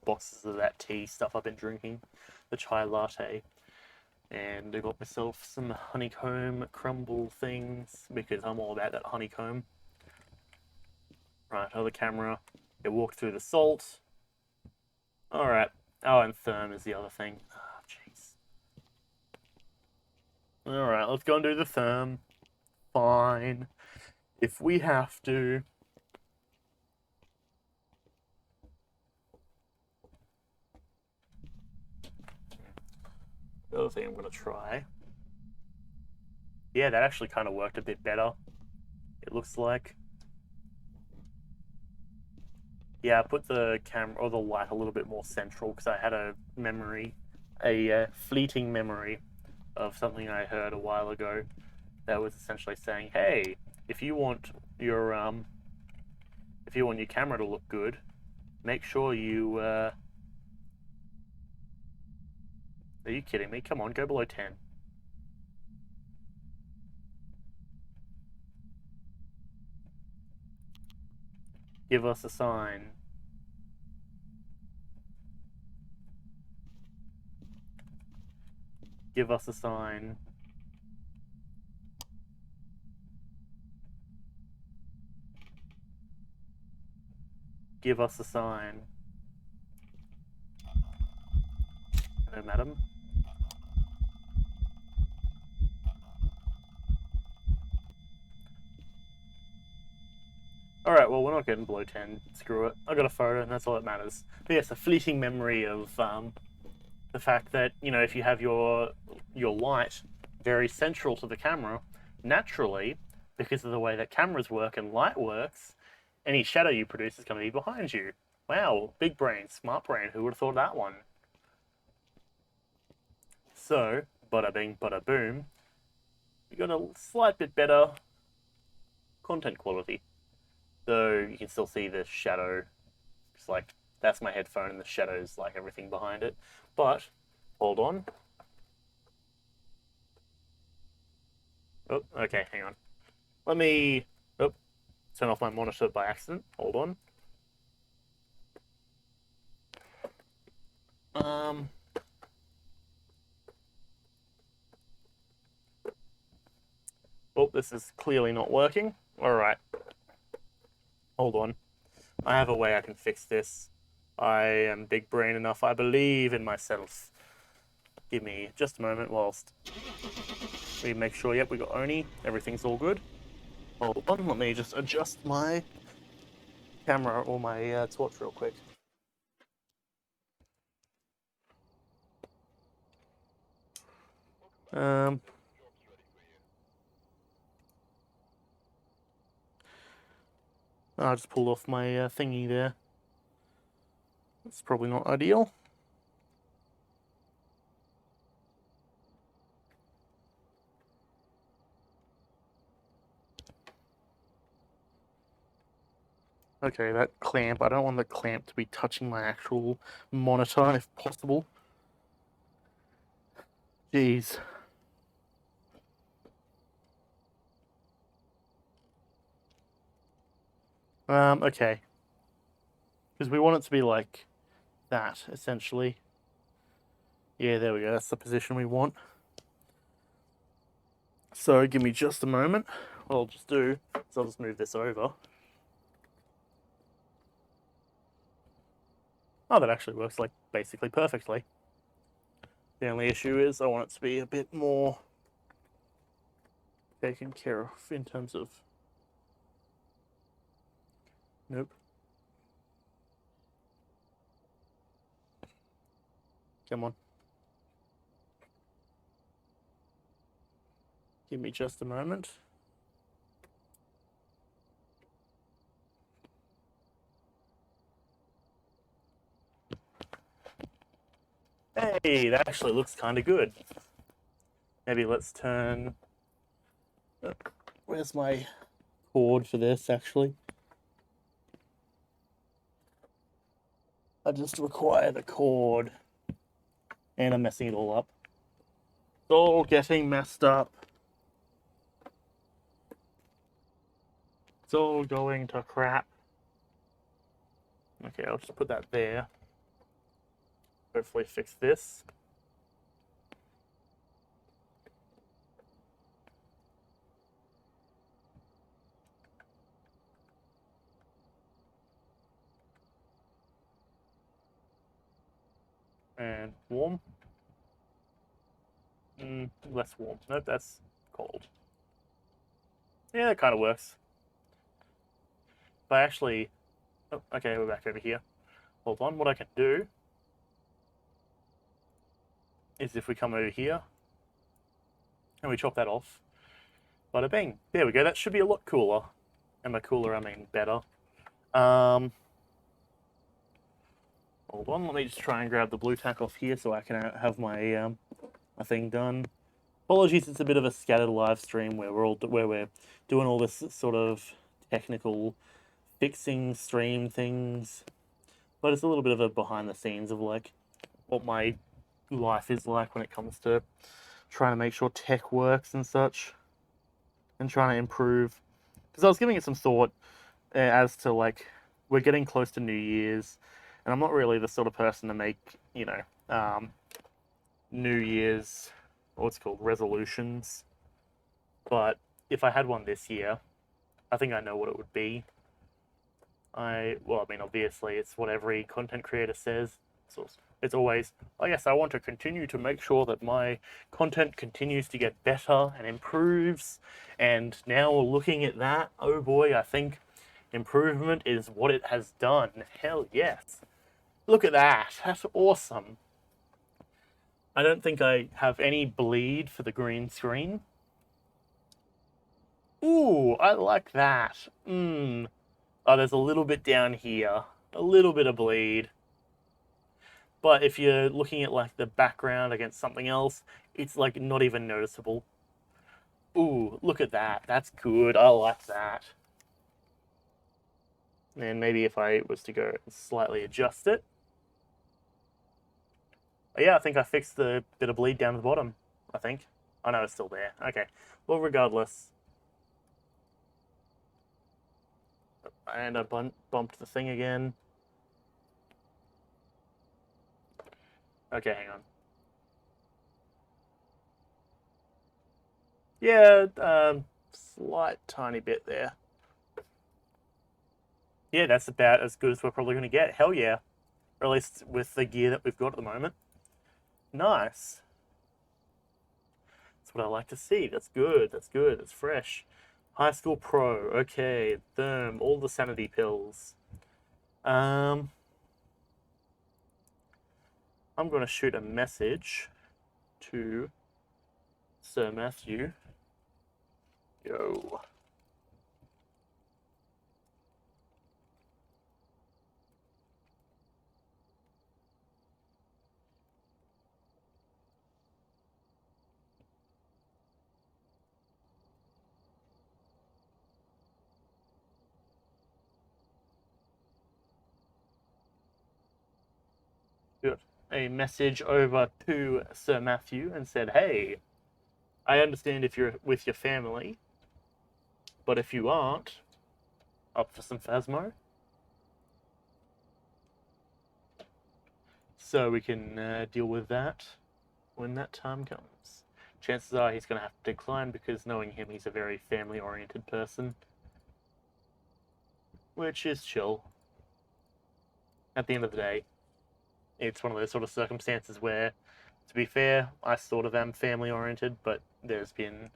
boxes of that tea stuff I've been drinking, the chai latte. And I got myself some honeycomb crumble things because I'm all about that honeycomb. Right, other camera. It walked through the salt. Alright. Oh, and therm is the other thing. Oh, jeez. Alright, let's go and do the therm. Fine. If we have to. The other thing I'm going to try. Yeah, that actually kind of worked a bit better. It looks like. Yeah, I put the camera or the light a little bit more central because I had a fleeting memory of something I heard a while ago that was essentially saying, "Hey, if you want your camera to look good, make sure you." Are you kidding me? Come on, go below 10. Give us a sign. Give us a sign. Give us a sign. Hello, madam. Alright, well, we're not getting below 10. Screw it. I got a photo, and that's all that matters. But yes, a fleeting memory of the fact that, you know, if you have your light very central to the camera, naturally, because of the way that cameras work and light works, any shadow you produce is going to be behind you. Wow, big brain, smart brain, who would have thought that one? So, bada bing, bada boom, we got a slight bit better content quality. Though you can still see the shadow. It's like, that's my headphone and the shadow's like everything behind it. But, hold on. Oh, okay, hang on. Let me turn off my monitor by accident. Hold on. Oh, this is clearly not working. Alright. Hold on. I have a way I can fix this. I am big brain enough. I believe in myself. Give me just a moment whilst we make sure, yep, we got Oni. Everything's all good. Hold on, let me just adjust my camera or my torch real quick. I just pulled off my thingy there. It's probably not ideal. Okay, that clamp, I don't want the clamp to be touching my actual monitor if possible. Jeez. Okay. Because we want it to be like that, essentially. Yeah, there we go, that's the position we want. So, give me just a moment. What I'll just do is I'll just move this over. Oh, that actually works like basically perfectly. The only issue is I want it to be a bit more taken care of in terms of... Nope. Come on. Give me just a moment. Hey, that actually looks kind of good. Maybe let's turn... Where's my cord for this, actually? I just require the cord. And I'm messing it all up. It's all getting messed up. It's all going to crap. Okay, I'll just put that there. Hopefully fix this. And warm. Less warm. Nope, that's cold. Yeah, that kind of works. But actually... Oh, okay, we're back over here. Hold on, what I can do is if we come over here and we chop that off, bada bing. There we go, that should be a lot cooler. And by cooler, I mean better. Hold on, let me just try and grab the blue tack off here so I can have my my thing done. Apologies, it's a bit of a scattered live stream where we're doing all this sort of technical fixing stream things, but it's a little bit of a behind the scenes of like what my life is like when it comes to trying to make sure tech works and such, and trying to improve. Because I was giving it some thought as to like, we're getting close to New Year's, and I'm not really the sort of person to make, you know, New Year's, what's it called, resolutions. But if I had one this year, I think I know what it would be. Well, I mean, obviously, it's what every content creator says. So it's always, oh yes, I want to continue to make sure that my content continues to get better and improves. And now looking at that, oh boy, I think improvement is what it has done. Hell yes. Look at that. That's awesome. I don't think I have any bleed for the green screen. Ooh, I like that. Oh, there's a little bit down here. A little bit of bleed. But if you're looking at like the background against something else, it's like not even noticeable. Ooh, look at that. That's good. I like that. And maybe if I was to go slightly adjust it. Oh, yeah, I think I fixed the bit of bleed down the bottom. I think. Oh no, it's still there. Okay. Well, regardless. And I bumped the thing again. Okay, hang on. Yeah, slight tiny bit there. Yeah, that's about as good as we're probably going to get. Hell yeah. Or at least with the gear that we've got at the moment. Nice. That's what I like to see. That's good. That's good. That's fresh. High School Pro. Okay. Boom. All the sanity pills. I'm going to shoot a message to Sir Matthew. Yo. Got a message over to Sir Matthew and said, hey, I understand if you're with your family, but if you aren't, up for some Phasmo? So we can deal with that when that time comes. Chances are he's going to have to decline because knowing him, he's a very family-oriented person. Which is chill. At the end of the day, it's one of those sort of circumstances where, to be fair, I sort of am family-oriented, but there's been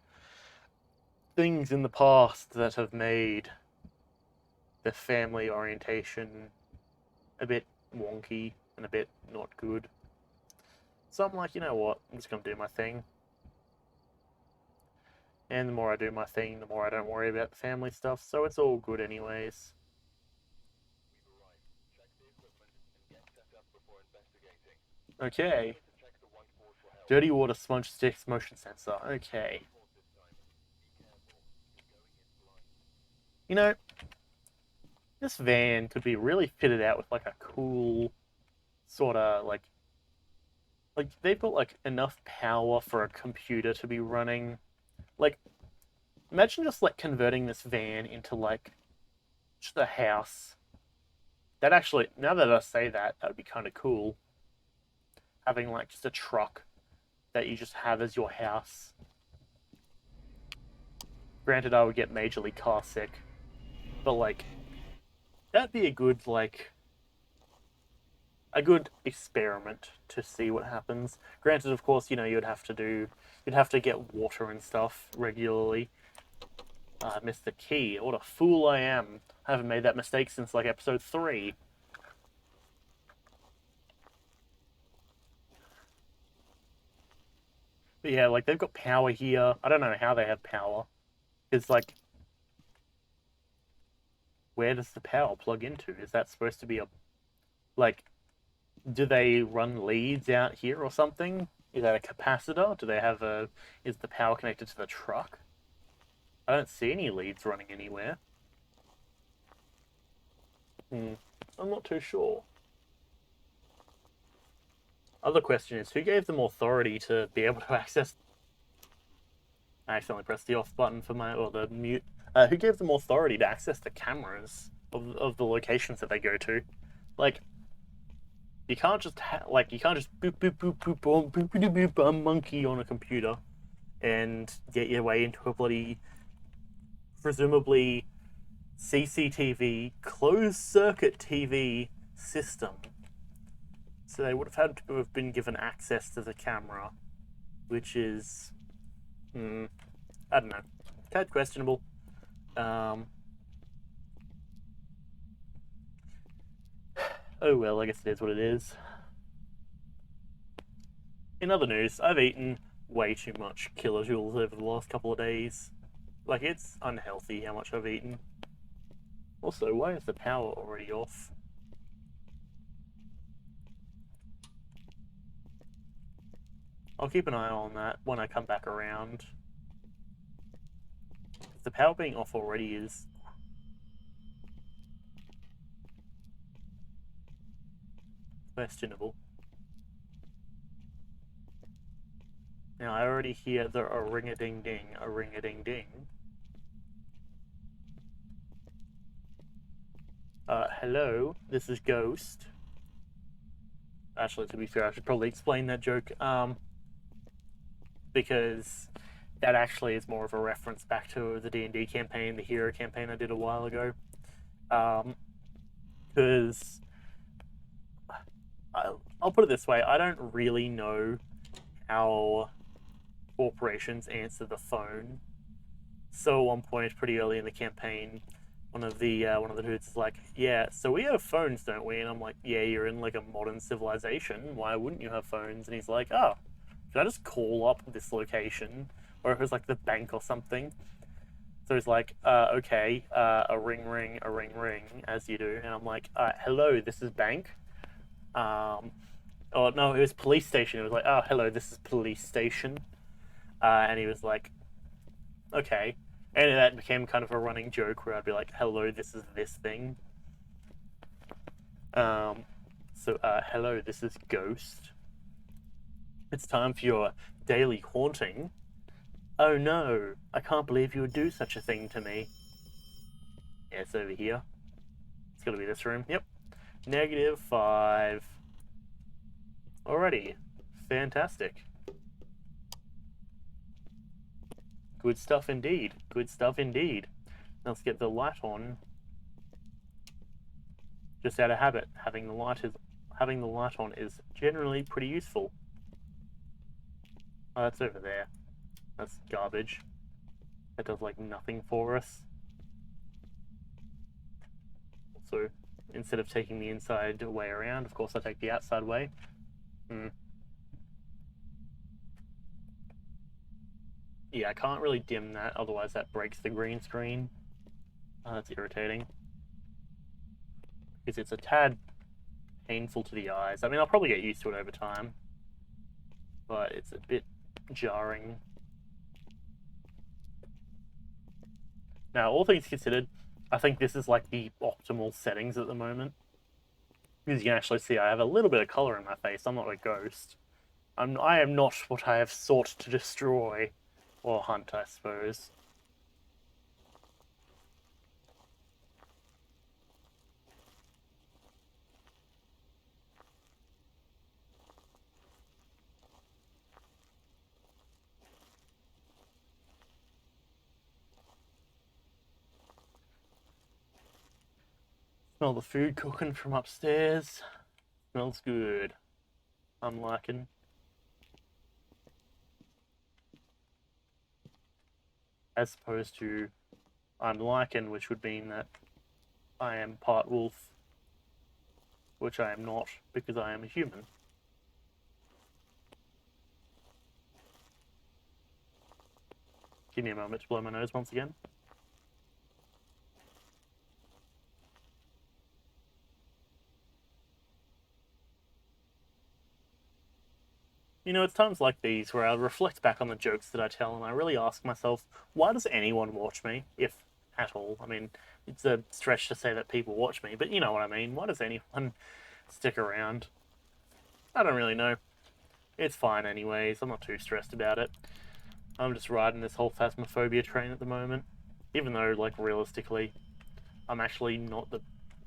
things in the past that have made the family orientation a bit wonky and a bit not good. So I'm like, you know what, I'm just going to do my thing. And the more I do my thing, the more I don't worry about the family stuff, so it's all good anyways. Okay. Dirty water sponge sticks motion sensor. Okay. You know, this van could be really fitted out with like a cool sort of like they've got like enough power for a computer to be running. Like imagine just like converting this van into like just a house. That actually, now that I say that, that would be kind of cool. Having like just a truck that you just have as your house. Granted, I would get majorly car sick, but like that'd be a good experiment to see what happens. Granted, of course, you know you'd have to get water and stuff regularly. I missed the key. What a fool I am. I haven't made that mistake since like episode 3. But yeah, like they've got power here. I don't know how they have power. It's like, where does the power plug into? Is that supposed to be a, like, do they run leads out here or something? Is that a capacitor? Do they have a, is the power connected to the truck? I don't see any leads running anywhere. I'm not too sure. Other question is, who gave them authority to be able to access... I accidentally pressed the off button for my, or the mute. Who gave them authority to access the cameras of the locations that they go to? Like, you can't just you can't just boop boop boop boop boop boop boop boop boop a monkey on a computer and get your way into a bloody, presumably CCTV closed circuit TV system. So they would have had to have been given access to the camera, which is, I don't know, kind of questionable. Oh well, I guess it is what it is. In other news, I've eaten way too much kilojoules over the last couple of days. Like, it's unhealthy how much I've eaten. Also, why is the power already off? I'll keep an eye on that when I come back around. The power being off already is questionable. Now, I already hear the a-ring-a-ding-ding, a-ring-a-ding-ding. Hello, this is Ghost. Actually, to be fair, I should probably explain that joke, because that actually is more of a reference back to the D&D campaign, the hero campaign I did a while ago. Because I'll put it this way, I don't really know how corporations answer the phone. So at one point, pretty early in the campaign, one of the dudes is like, "Yeah, so we have phones, don't we?" And I'm like, "Yeah, you're in like a modern civilization. Why wouldn't you have phones?" And he's like, "Oh, can I just call up this location?" Or if it was like the bank or something. So he's like, "Okay, a ring, ring, a ring, ring," as you do. And I'm like, "Hello, this is bank." Oh no, it was police station. It was like, "Oh, hello, this is police station." And he was like, "Okay." And that became kind of a running joke where I'd be like, "Hello, this is this thing." Hello, this is Ghost. It's time for your daily haunting. Oh no, I can't believe you would do such a thing to me. Yeah, it's over here. It's gotta be this room. Yep. -5. Alrighty. Fantastic. Good stuff indeed. Good stuff indeed. Now let's get the light on. Just out of habit, having the light on is generally pretty useful. Oh, that's over there. That's garbage. That does like nothing for us. So instead of taking the inside way around, of course I take the outside way. Yeah, I can't really dim that, otherwise that breaks the green screen. That's irritating. Because it's a tad painful to the eyes. I mean, I'll probably get used to it over time. But it's a bit jarring. Now, all things considered, I think this is like the optimal settings at the moment. Because you can actually see I have a little bit of color in my face. I'm not a ghost. I am not what I have sought to destroy. Or hunt, I suppose. Smell the food cooking from upstairs. Smells good. I'm liking. As opposed to I'm liking, which would mean that I am part wolf, which I am not because I am a human. Give me a moment to blow my nose once again. You know, it's times like these where I reflect back on the jokes that I tell and I really ask myself, why does anyone watch me, if at all? I mean, it's a stretch to say that people watch me, but you know what I mean. Why does anyone stick around? I don't really know. It's fine anyways, I'm not too stressed about it. I'm just riding this whole Phasmophobia train at the moment. Even though, like, realistically, I'm actually not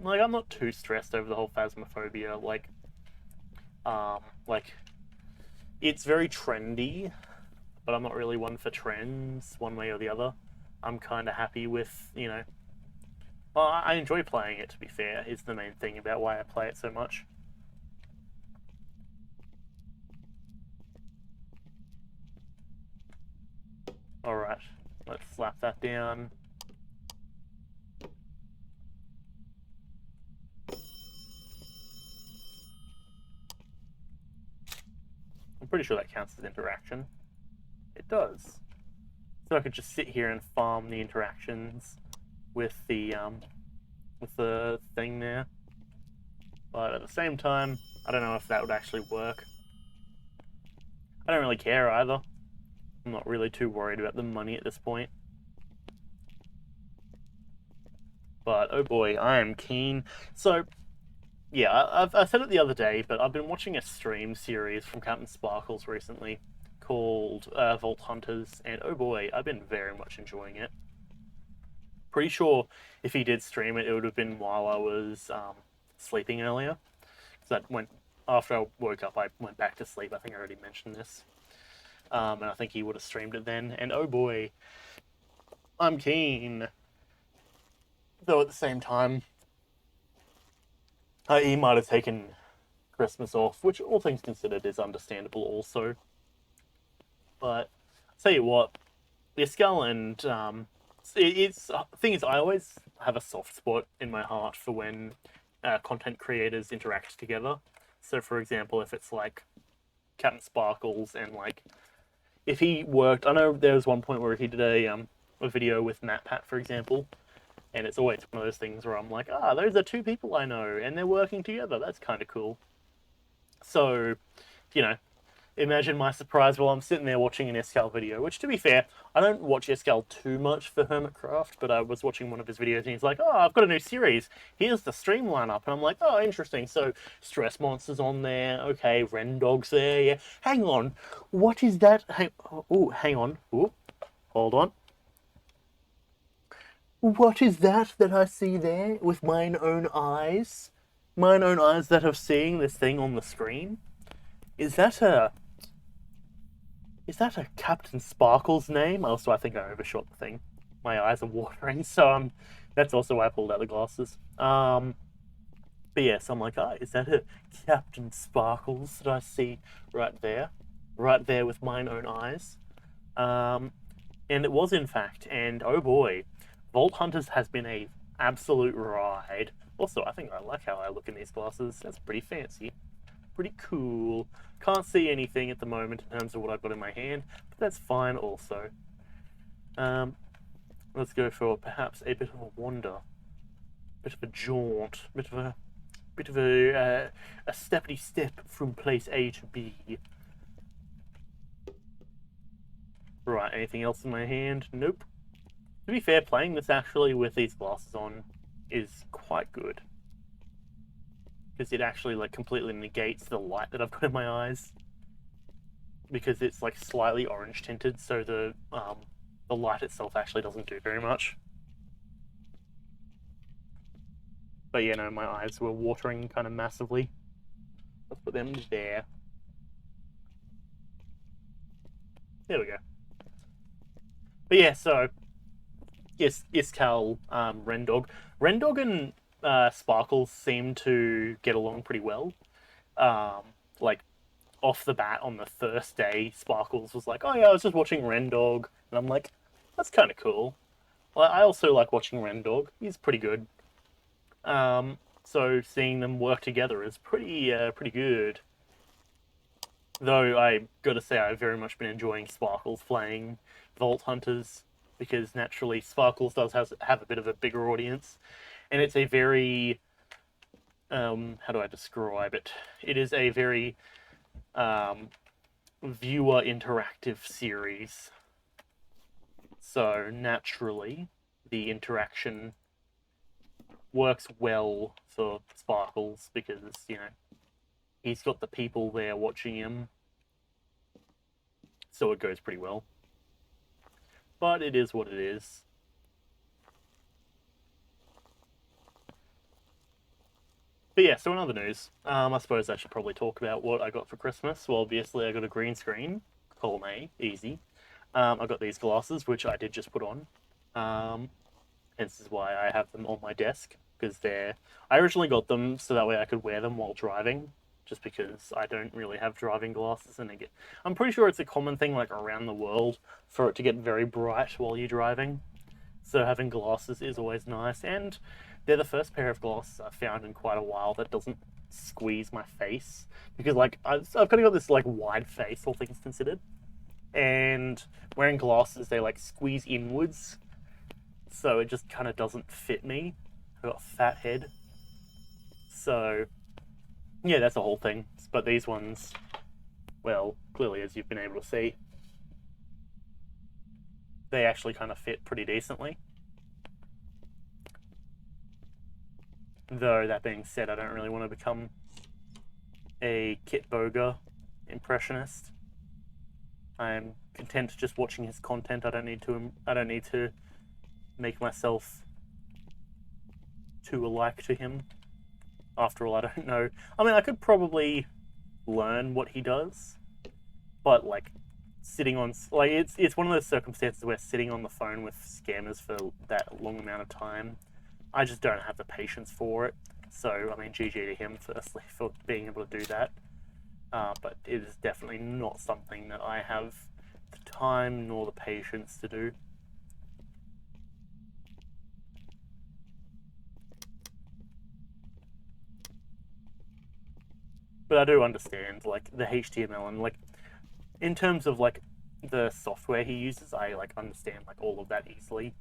I'm not too stressed over the whole Phasmophobia, it's very trendy, but I'm not really one for trends, one way or the other. I'm kind of happy with, well, I enjoy playing it, to be fair, is the main thing about why I play it so much. Alright, let's slap that down. I'm pretty sure that counts as interaction. It does. So I could just sit here and farm the interactions with the with the thing there. But at the same time, I don't know if that would actually work. I don't really care either. I'm not really too worried about the money at this point. But oh boy, I am keen. So yeah, I said it the other day, but I've been watching a stream series from Captain Sparkles recently called Vault Hunters, and oh boy, I've been very much enjoying it. Pretty sure if he did stream it, it would have been while I was sleeping earlier. So that went after I woke up, I went back to sleep. I think I already mentioned this, and I think he would have streamed it then. And oh boy, I'm keen. Though at the same time, he might have taken Christmas off, which all things considered is understandable also. But I'll tell you what, Iskall and it's the thing is I always have a soft spot in my heart for when content creators interact together. So for example, if it's like Captain Sparkles and like if he worked, I know there was one point where he did a video with MatPat, for example, and it's always one of those things where I'm like, those are two people I know and they're working together. That's kind of cool. So, you know, imagine my surprise while I'm sitting there watching an Iskall video, which to be fair, I don't watch Iskall too much for Hermitcraft, but I was watching one of his videos and he's like, I've got a new series. Here's the stream lineup. And I'm like, interesting. So Stress Monster's on there. Okay, Rendog's there. Yeah. Hang on. What is that? Hang on. Ooh, hold on. What is that I see there with mine own eyes? Mine own eyes that are seeing this thing on the screen? Is that a Captain Sparkle's name? Also, I think I overshot the thing. My eyes are watering, so that's also why I pulled out the glasses. But yes, I'm like, is that a Captain Sparkles that I see right there with mine own eyes? And it was in fact, and oh boy, Vault Hunters has been a absolute ride. Also, I think I like how I look in these glasses. That's pretty fancy. Pretty cool. Can't see anything at the moment in terms of what I've got in my hand, but that's fine also. Let's go for perhaps a bit of a wander, bit of a jaunt, bit of a steppity step from place A to B. Right, anything else in my hand? Nope. To be fair, playing this actually with these glasses on is quite good. Because it actually like completely negates the light that I've got in my eyes. Because it's like slightly orange tinted, so the light itself actually doesn't do very much. But yeah, no, my eyes were watering kind of massively. Let's put them there. There we go. But yeah, so yes, Iskall, Rendog. Rendog and Sparkles seem to get along pretty well. Like off the bat on the first day, Sparkles was like, "Oh yeah, I was just watching Rendog," and I'm like, "That's kind of cool." Well, I also like watching Rendog. He's pretty good. So seeing them work together is pretty good. Though I gotta say, I've very much been enjoying Sparkles playing Vault Hunters because naturally Sparkles does have a bit of a bigger audience, and it's a very how do I describe it? It is a very viewer interactive series. So naturally, the interaction works well for Sparkles because, you know, he's got the people there watching him. So it goes pretty well. But it is what it is. But yeah, so in other news, I suppose I should probably talk about what I got for Christmas. Well, obviously I got a green screen, column A, easy. I got these glasses, which I did just put on. Hence is why I have them on my desk, because I originally got them so that way I could wear them while driving, just because I don't really have driving glasses, and I'm pretty sure it's a common thing like around the world for it to get very bright while you're driving. So having glasses is always nice, and they're the first pair of glasses I've found in quite a while that doesn't squeeze my face, because like I've kind of got this like wide face, all things considered, and wearing glasses they like squeeze inwards, so it just kind of doesn't fit me. I've got fat head. So, yeah, that's the whole thing. But these ones, well, clearly, as you've been able to see, they actually kind of fit pretty decently. Though, that being said, I don't really want to become a Kit Boga impressionist. I'm content just watching his content. I don't need to make myself too alike to him. After all, I don't know. I mean, I could probably learn what he does, but like sitting on like it's one of those circumstances where sitting on the phone with scammers for that long amount of time, I just don't have the patience for it. So I mean, GG to him firstly for being able to do that. But it is definitely not something that I have the time nor the patience to do. But I do understand like the HTML and like in terms of like the software he uses, I like understand like all of that easily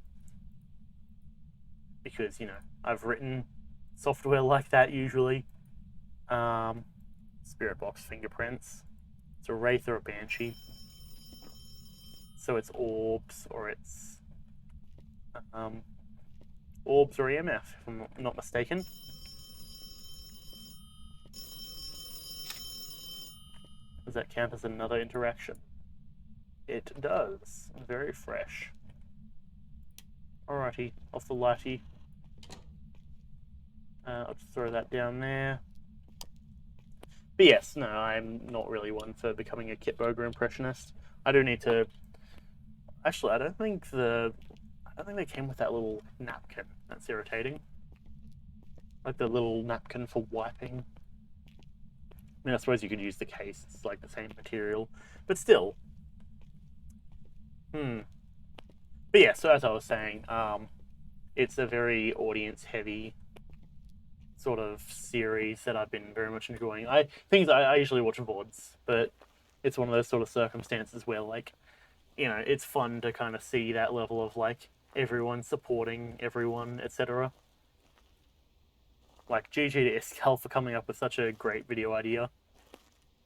because you know I've written software like that usually. Spirit box fingerprints. It's a wraith or a banshee, so it's orbs or it's orbs or EMF if I'm not mistaken. Does that count as another interaction? It does. Very fresh. Alrighty, off the lighty. I'll just throw that down there. But yes, no, I'm not really one for becoming a Kit Boga impressionist. I do need to. Actually, I don't think they came with that little napkin. That's irritating. Like the little napkin for wiping. I mean, I suppose you could use the case. It's like the same material, but still. But yeah, so as I was saying, it's a very audience-heavy sort of series that I've been very much enjoying. I usually watch VODs, but it's one of those sort of circumstances where, like, you know, it's fun to kind of see that level of like everyone supporting everyone, etc. Like GG to Iskal for coming up with such a great video idea.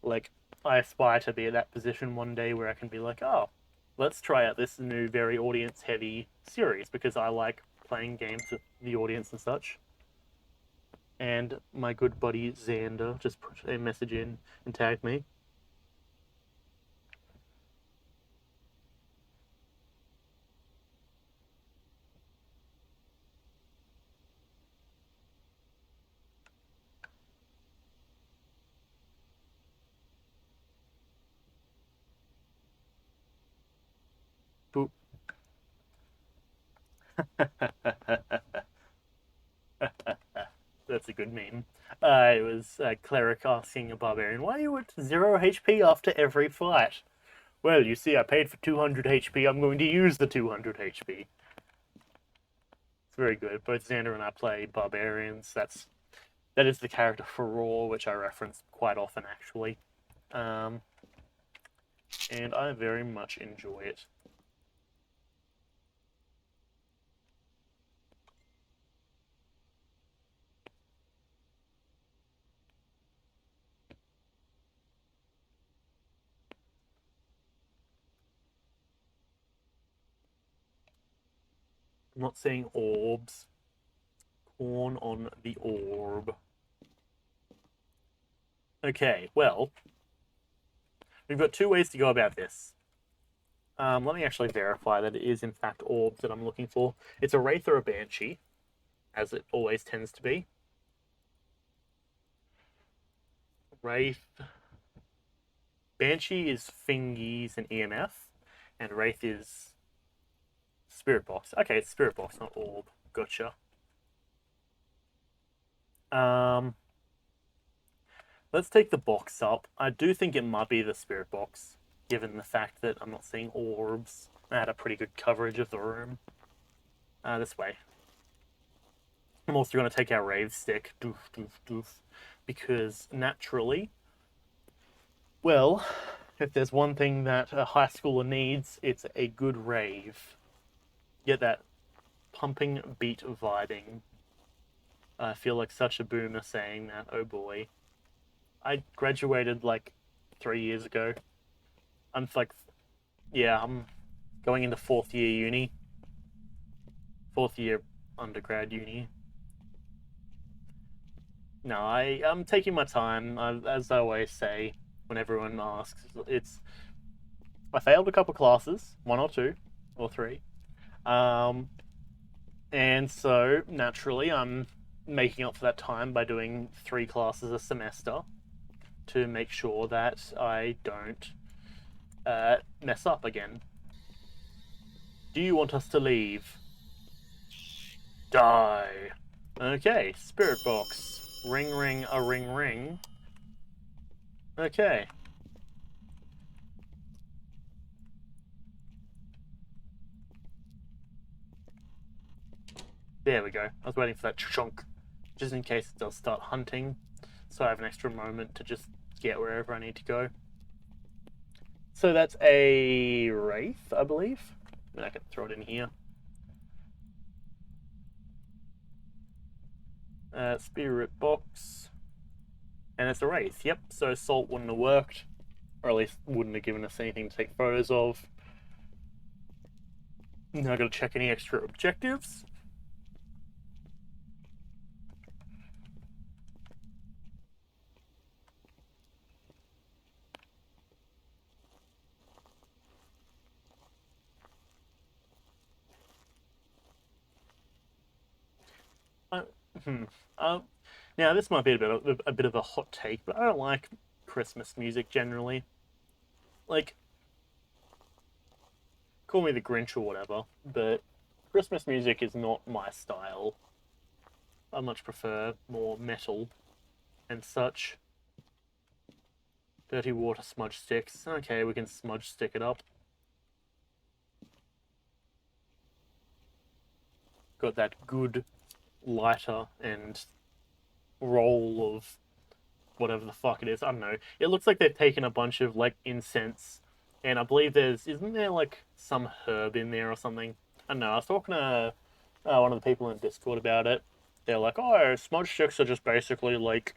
Like, I aspire to be at that position one day where I can be like, oh, let's try out this new, very audience-heavy series because I like playing games with the audience and such. And my good buddy Xander just put a message in and tagged me. Boop. That's a good meme. It was a cleric asking a barbarian, why are you at 0 HP after every fight? Well, you see, I paid for 200 HP. I'm going to use the 200 HP. It's very good. Both Xander and I play barbarians. That is the character for Raw, which I reference quite often, actually. And I very much enjoy it. I'm not saying orbs. Corn on the orb. Okay, well, we've got two ways to go about this. Let me actually verify that it is in fact orbs that I'm looking for. It's a wraith or a banshee, as it always tends to be. Wraith. Banshee is fingies and EMF, and wraith is spirit box. Okay, it's spirit box, not orb. Gotcha. Let's take the box up. I do think it might be the spirit box, given the fact that I'm not seeing orbs. I had a pretty good coverage of the room. This way. I'm also going to take our rave stick, doof, doof, doof, because naturally, well, if there's one thing that a high schooler needs, it's a good rave. Get that pumping beat vibing. I feel like such a boomer saying that. Oh boy. I graduated like 3 years ago. I'm like, yeah, I'm going into fourth year uni. Fourth year undergrad uni. No, I'm taking my time. As I always say when everyone asks, I failed a couple classes, one or two, or three. Um, and so naturally, I'm making up for that time by doing 3 classes a semester to make sure that I don't mess up again. Do you want us to leave? Die. Okay, spirit box. Ring, ring, a ring, ring. Okay. There we go. I was waiting for that chunk, just in case it does start hunting, so I have an extra moment to just get wherever I need to go. So that's a wraith, I believe. I mean, I can throw it in here. Spirit box. And it's a wraith, yep. So salt wouldn't have worked, or at least wouldn't have given us anything to take photos of. Now I gotta check any extra objectives. Uh, hmm. Uh, Now this might be a bit of a hot take, but I don't like Christmas music generally. Like, call me the Grinch or whatever, but Christmas music is not my style. I much prefer more metal and such. Dirty water smudge sticks. Okay, we can smudge stick it up. Got that good lighter and roll of whatever the fuck it is. I don't know. It looks like they've taken a bunch of like incense, and I believe isn't there like some herb in there or something? I don't know. I was talking to one of the people in Discord about it. They're like, oh, smudge sticks are just basically like,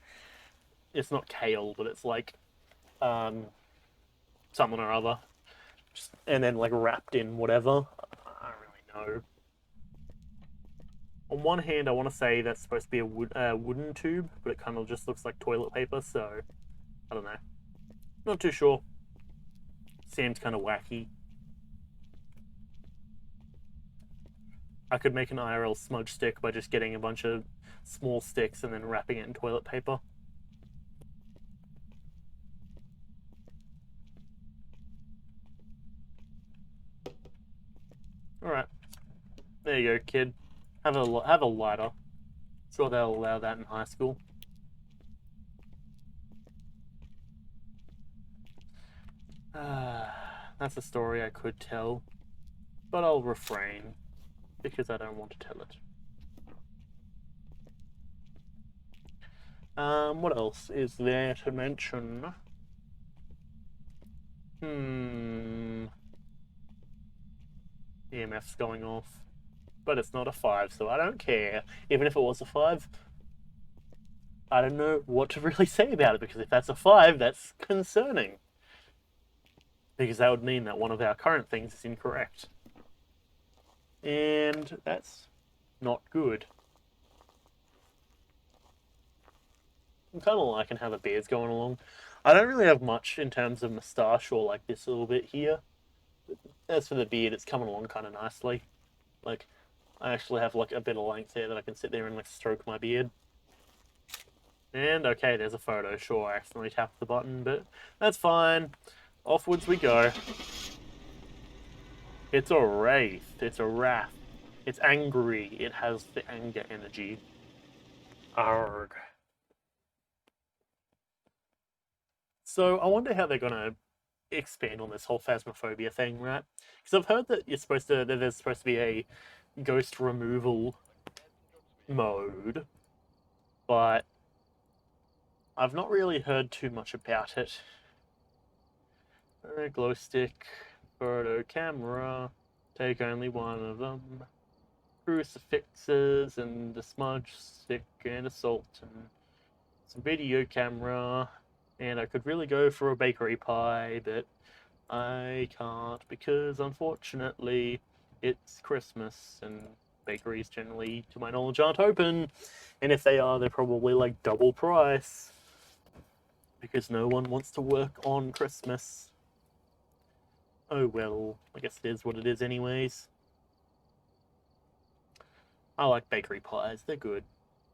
it's not kale, but it's like um, something or other, and then like wrapped in whatever. I don't really know. On one hand, I want to say that's supposed to be a wooden tube, but it kind of just looks like toilet paper, so I don't know. Not too sure. Seems kind of wacky. I could make an IRL smudge stick by just getting a bunch of small sticks and then wrapping it in toilet paper. Alright. There you go, kid. Have a lighter. Sure they'll allow that in high school. That's a story I could tell, but I'll refrain because I don't want to tell it. What else is there to mention? EMF's going off, but it's not a 5, so I don't care. Even if it was a 5, I don't know what to really say about it, because if that's a 5, that's concerning. Because that would mean that one of our current things is incorrect. And that's not good. I'm kind of liking how the beard's going along. I don't really have much in terms of moustache or like this little bit here. As for the beard, it's coming along kind of nicely. Like, I actually have like a bit of length there that I can sit there and like stroke my beard. And okay, there's a photo. Sure, I accidentally tapped the button, but that's fine. Offwards we go. It's a wraith. It's a wrath. It's angry. It has the anger energy. Arg. So I wonder how they're gonna expand on this whole phasmophobia thing, right? Because I've heard that there's supposed to be a ghost removal mode, but I've not really heard too much about it. Glow stick, photo camera, take only one of them. crucifixes and a smudge stick and a salt and some video camera, and I could really go for a bakery pie, but I can't because unfortunately it's Christmas and bakeries generally, to my knowledge, aren't open, and if they are, they're probably like double price because no one wants to work on Christmas. Oh well, I guess it is what it is anyways. I like bakery pies, they're good.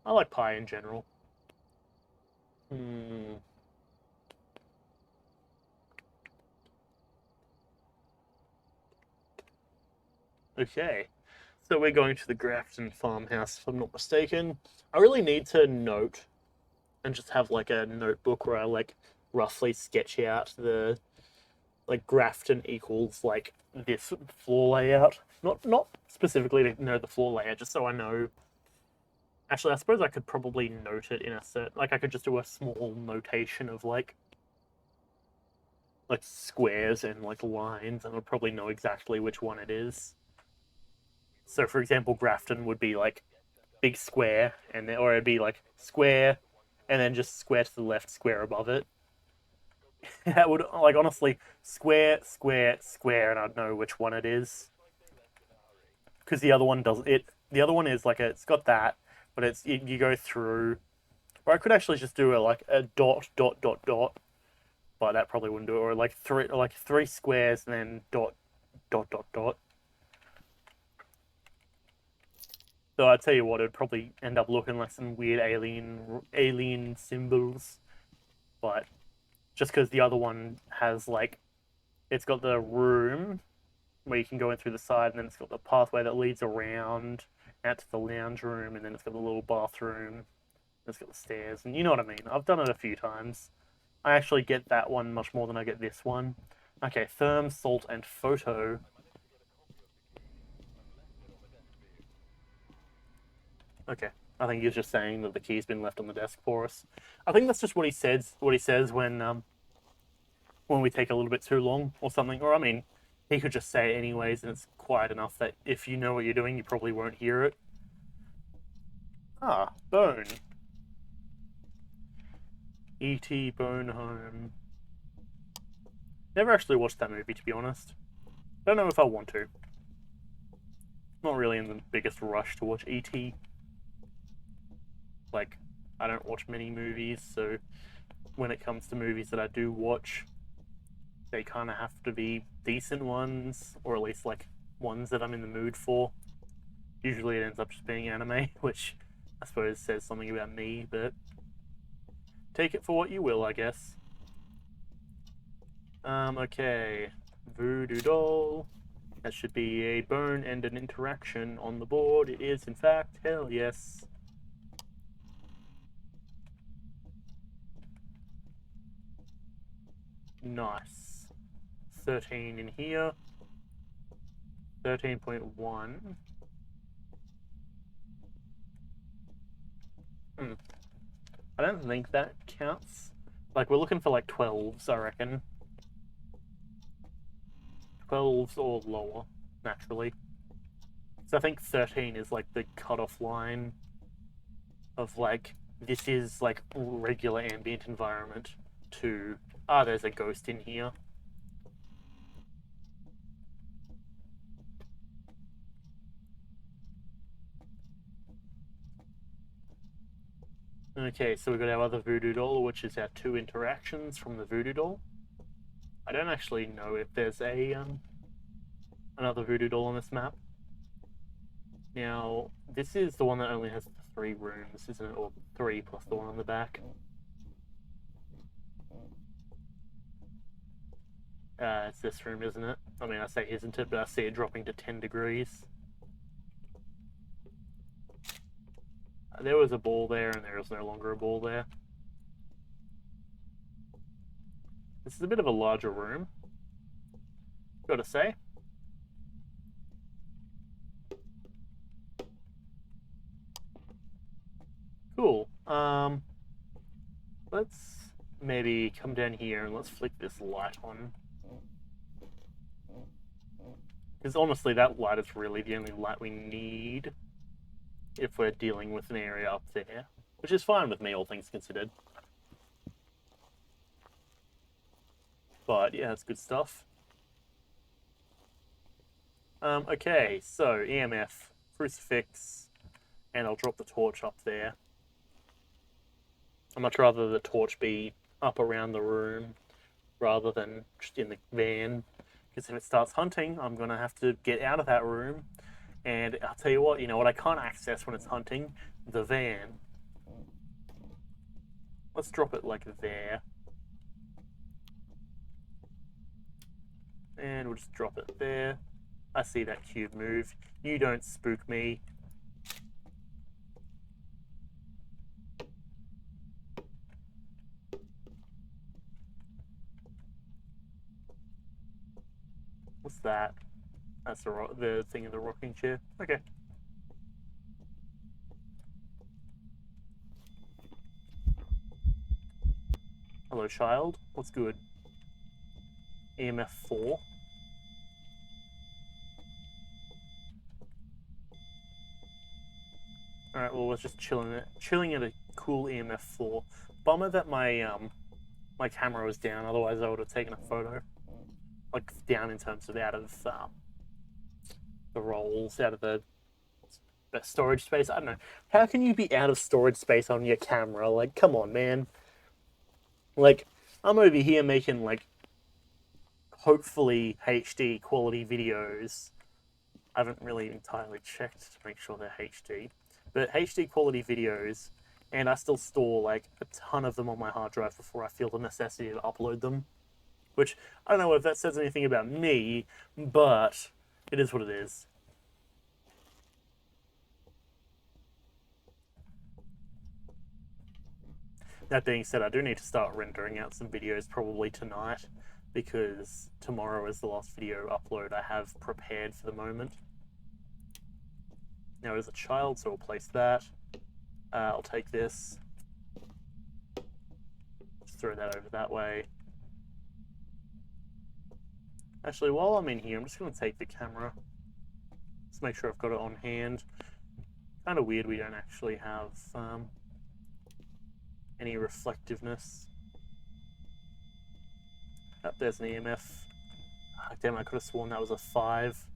I like pie in general. Okay, so we're going to the Grafton farmhouse, if I'm not mistaken. I really need to note and just have like a notebook where I like roughly sketch out the like Grafton equals like this floor layout. Not specifically to know the floor layout, just so I know. Actually, I suppose I could probably note it in a certain, like I could just do a small notation of like squares and like lines, and I'd probably know exactly which one it is. So, for example, Grafton would be like big square, and then, or it'd be like square, and then just square to the left, square above it. That would like honestly square, square, square, and I'd know which one it is. Because the other one does it. The other one is like it's got that, but you go through. Or I could actually just do a dot dot dot dot, but that probably wouldn't do it. Or like three squares and then dot dot dot dot. So I'd tell you what, it'd probably end up looking like some weird alien symbols, but just because the other one has like it's got the room where you can go in through the side, and then it's got the pathway that leads around out to the lounge room, and then it's got the little bathroom, and it's got the stairs, and you know what I mean. I've done it a few times. I actually get that one much more than I get this one. Okay, therm, salt, and photo. Okay, I think he's just saying that the key's been left on the desk for us. I think that's just what he says. What he says when we take a little bit too long or something. Or I mean, he could just say it anyways, and it's quiet enough that if you know what you're doing, you probably won't hear it. Ah, Bone. E.T. Bone Home. Never actually watched that movie, to be honest. Don't know if I want to. Not really in the biggest rush to watch E.T. Like, I don't watch many movies, so when it comes to movies that I do watch, they kind of have to be decent ones, or at least like ones that I'm in the mood for. Usually it ends up just being anime, which I suppose says something about me, but take it for what you will, I guess. Okay. Voodoo doll. That should be a bone and an interaction on the board. It is, in fact. Hell yes. Nice. 13 in here. 13.1. I don't think that counts. Like, we're looking for like 12s, I reckon. 12s or lower, naturally. So I think 13 is like the cutoff line of like, this is like regular ambient environment to, there's a ghost in here. Okay, so we've got our other voodoo doll, which is our 2 interactions from the voodoo doll. I don't actually know if there's a another voodoo doll on this map. Now, this is the one that only has 3 rooms, isn't it? Or 3 plus the one on the back. It's this room, isn't it? I mean, I say isn't it, but I see it dropping to 10 degrees. There was a ball there, and there is no longer a ball there. This is a bit of a larger room, gotta say. Cool. Let's maybe come down here and let's flick this light on. Because honestly, that light is really the only light we need if we're dealing with an area up there. Which is fine with me, all things considered. But yeah, that's good stuff. Okay, so EMF, crucifix, and I'll drop the torch up there. I'd much rather the torch be up around the room rather than just in the van. Because if it starts hunting, I'm going to have to get out of that room. And I'll tell you what I can't access when it's hunting? The van. Let's drop it like there. And we'll just drop it there. I see that cube move. You don't spook me. What's that? That's the thing in the rocking chair. Okay. Hello, child. What's good? EMF 4. Alright, well, we're just chilling at a cool EMF 4. Bummer that my my camera was down, otherwise I would have taken a photo. Like, down in terms of out of the rolls, out of the storage space. I don't know. How can you be out of storage space on your camera? Like, come on, man. Like, I'm over here making, like, hopefully HD quality videos. I haven't really entirely checked to make sure they're HD. But HD quality videos, and I still store, like, a ton of them on my hard drive before I feel the necessity to upload them. Which, I don't know if that says anything about me, but it is what it is. That being said, I do need to start rendering out some videos probably tonight, because tomorrow is the last video upload I have prepared for the moment. Now, there's a child, so we'll place that. I'll take this. Just throw that over that way. Actually, while I'm in here, I'm just going to take the camera. Let's make sure I've got it on hand. Kind of weird we don't actually have any reflectiveness. Oh, there's an EMF. Oh, damn, I could have sworn that was a 5.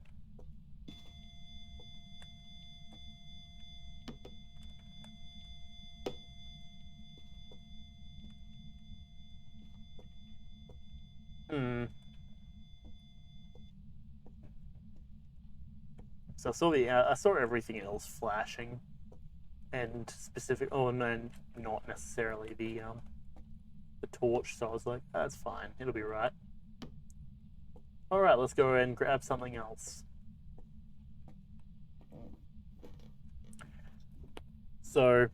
So I saw everything else flashing, and specific. Oh no, not necessarily the torch. So I was like, that's fine. It'll be right. All right, let's go and grab something else. So,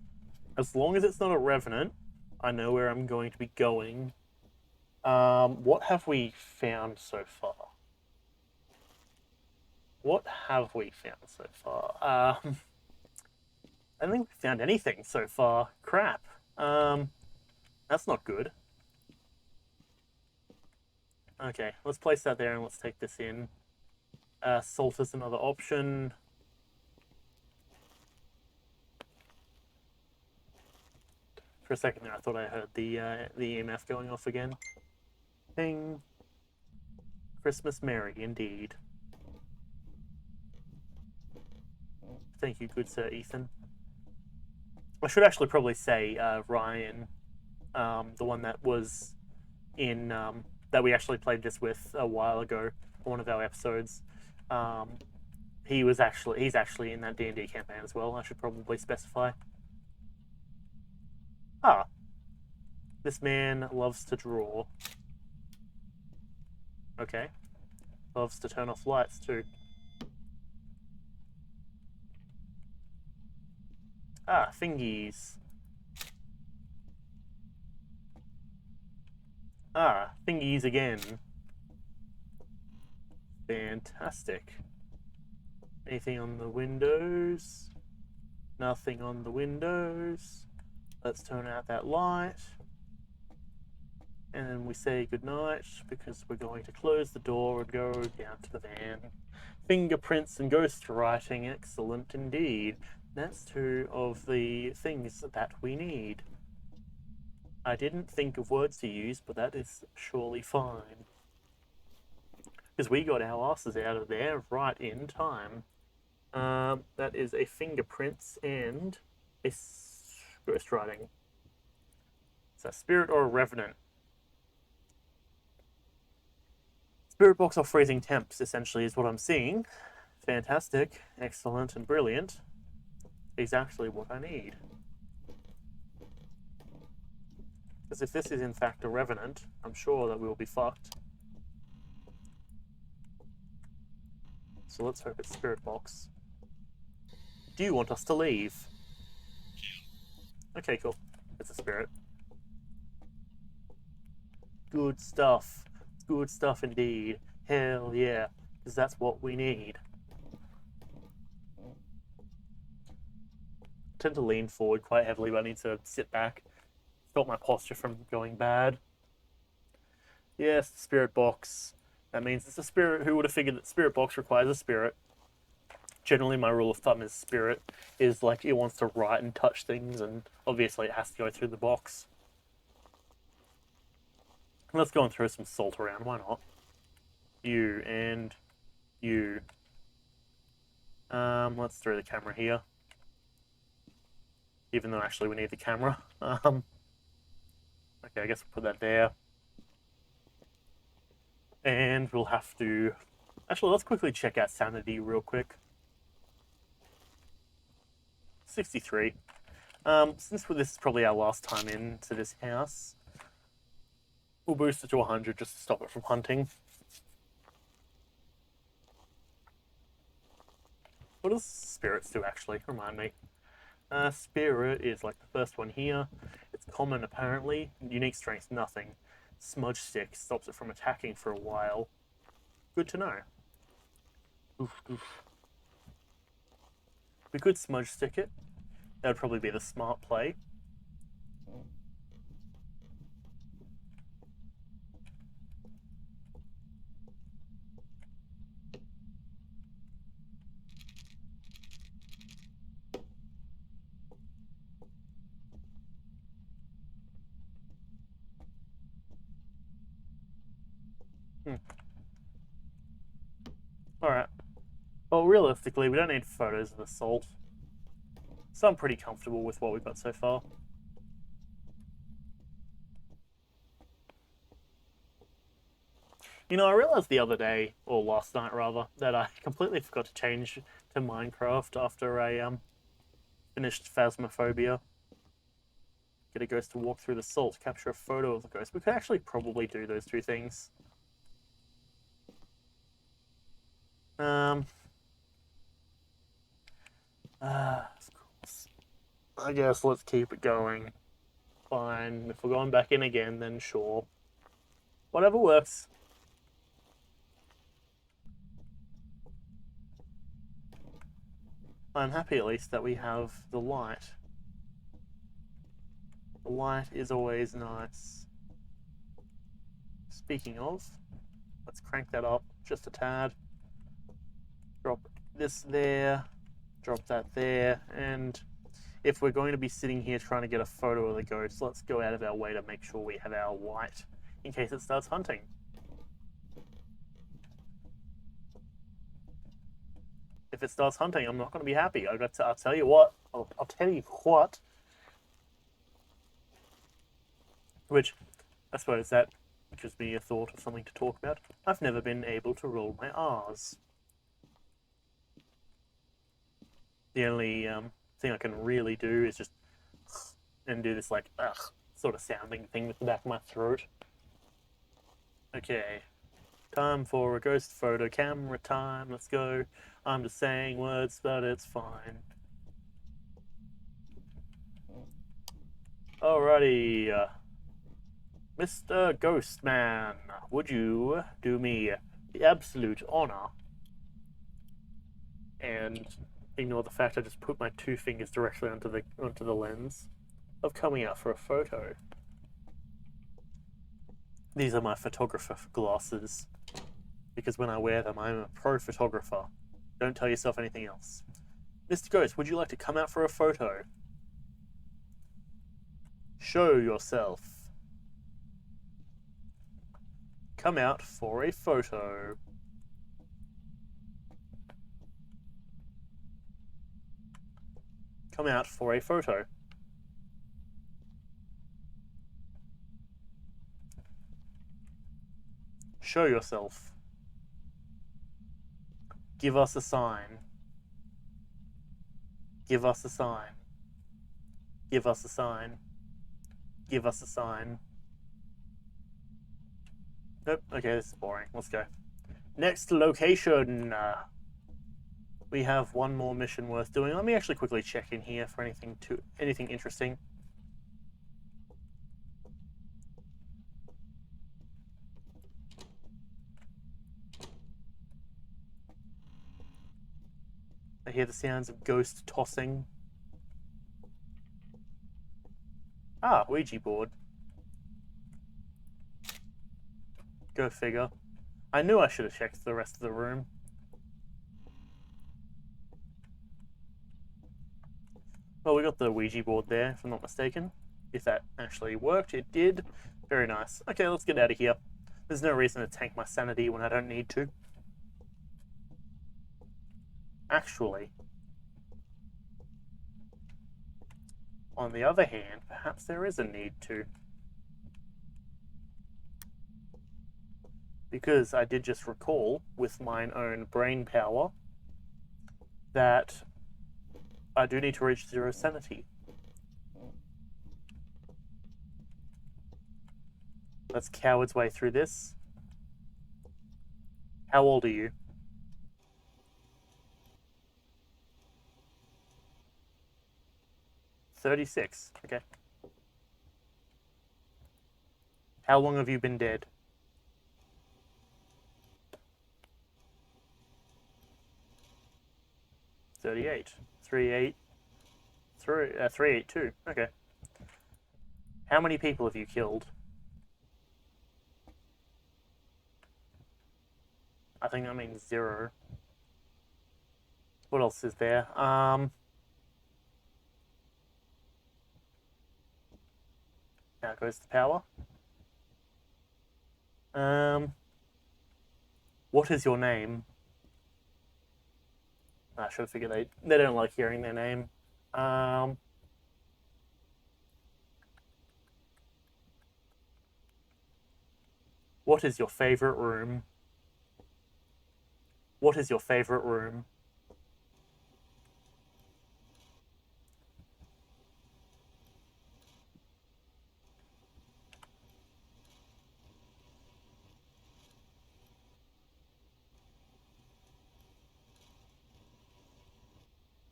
as long as it's not a revenant, I know where I'm going to be going. What have we found so far? What have we found so far? I don't think we found anything so far. Crap. That's not good. Okay, let's place that there and let's take this in. Salt is another option. For a second there, I thought I heard the EMF going off again. Ping. Christmas merry, indeed. Thank you, good sir Ethan. I should actually probably say Ryan, the one that was in that we actually played this with a while ago, one of our episodes. He's actually in that D&D campaign as well. I should probably specify. Ah, this man loves to draw. Okay, loves to turn off lights too. Ah, thingies. Ah, thingies again. Fantastic. Anything on the windows? Nothing on the windows. Let's turn out that light. And then we say goodnight because we're going to close the door and go down to the van. Fingerprints and ghost writing, excellent indeed. That's two of the things that we need. I didn't think of words to use, but that is surely fine. Because we got our asses out of there right in time. That is a fingerprints and a ghost writing. Is that spirit or a revenant? Spirit box or freezing temps, essentially, is what I'm seeing. Fantastic, excellent, and brilliant. Exactly what I need. Because if this is in fact a revenant, I'm sure that we'll be fucked. So let's hope it's spirit box. Do you want us to leave? Okay, cool. It's a spirit. Good stuff. Good stuff indeed. Hell yeah. Because that's what we need. I tend to lean forward quite heavily, but I need to sit back. Stop my posture from going bad. Yes, the spirit box. That means it's a spirit. Who would have figured that spirit box requires a spirit? Generally, my rule of thumb is spirit is like it wants to write and touch things, and obviously it has to go through the box. Let's go and throw some salt around, why not? You and you. Let's throw the camera here. Even though actually we need the camera. Okay, I guess we'll put that there. And we'll have to... Actually, let's quickly check out sanity real quick. 63. Since this is probably our last time into this house, we'll boost it to 100 just to stop it from hunting. What does spirits do, actually? Remind me. Spirit is like the first one here. It's common, apparently. Unique strength, nothing. Smudge stick stops it from attacking for a while. Good to know. Oof, oof. We could smudge stick it. That would probably be the smart play. Alright. Well, realistically, we don't need photos of the salt. So I'm pretty comfortable with what we've got so far. You know, I realized the other day, or last night rather, that I completely forgot to change to Minecraft after I finished Phasmophobia. Get a ghost to walk through the salt, capture a photo of the ghost. We could actually probably do those two things. Of course. I guess let's keep it going. Fine. If we're going back in again, then sure. Whatever works. I'm happy at least that we have the light. The light is always nice. Speaking of, let's crank that up just a tad. Drop this there. Drop that there. And if we're going to be sitting here trying to get a photo of the ghost, let's go out of our way to make sure we have our light in case it starts hunting. If it starts hunting, I'm not going to be happy. I'll tell you what. I'll tell you what. Which, I suppose that gives me a thought of something to talk about. I've never been able to roll my R's. The only thing I can really do is just and do this like ugh sort of sounding thing with the back of my throat. Okay, time for a ghost photo camera time. Let's go. I'm just saying words, but it's fine. Alrighty, Mr. Ghostman, would you do me the absolute honor and ignore the fact I just put my two fingers directly onto the lens of coming out for a photo? These are my photographer glasses, because when I wear them, I'm a pro photographer. Don't tell yourself anything else. Mr. Ghost, would you like to come out for a photo? Show yourself. Come out for a photo. Come out for a photo. Show yourself. Give us a sign. Give us a sign. Give us a sign. Give us a sign. Nope. Okay, this is boring. Let's go. Next location. We have one more mission worth doing. Let me actually quickly check in here for anything interesting. I hear the sounds of ghost tossing. Ah, Ouija board. Go figure. I knew I should have checked the rest of the room. Well, we got the Ouija board there, if I'm not mistaken. If that actually worked, it did. Very nice. Okay, let's get out of here. There's no reason to tank my sanity when I don't need to. Actually, on the other hand, perhaps there is a need to. Because I did just recall, with mine own brain power, that I do need to reach 0 sanity. Let's coward's way through this. How old are you? 36. Okay. How long have you been dead? 38. 382. Okay. How many people have you killed? I think that means 0. What else is there? Now goes the power. What is your name? I should have figured they don't like hearing their name. What is your favorite room? What is your favorite room?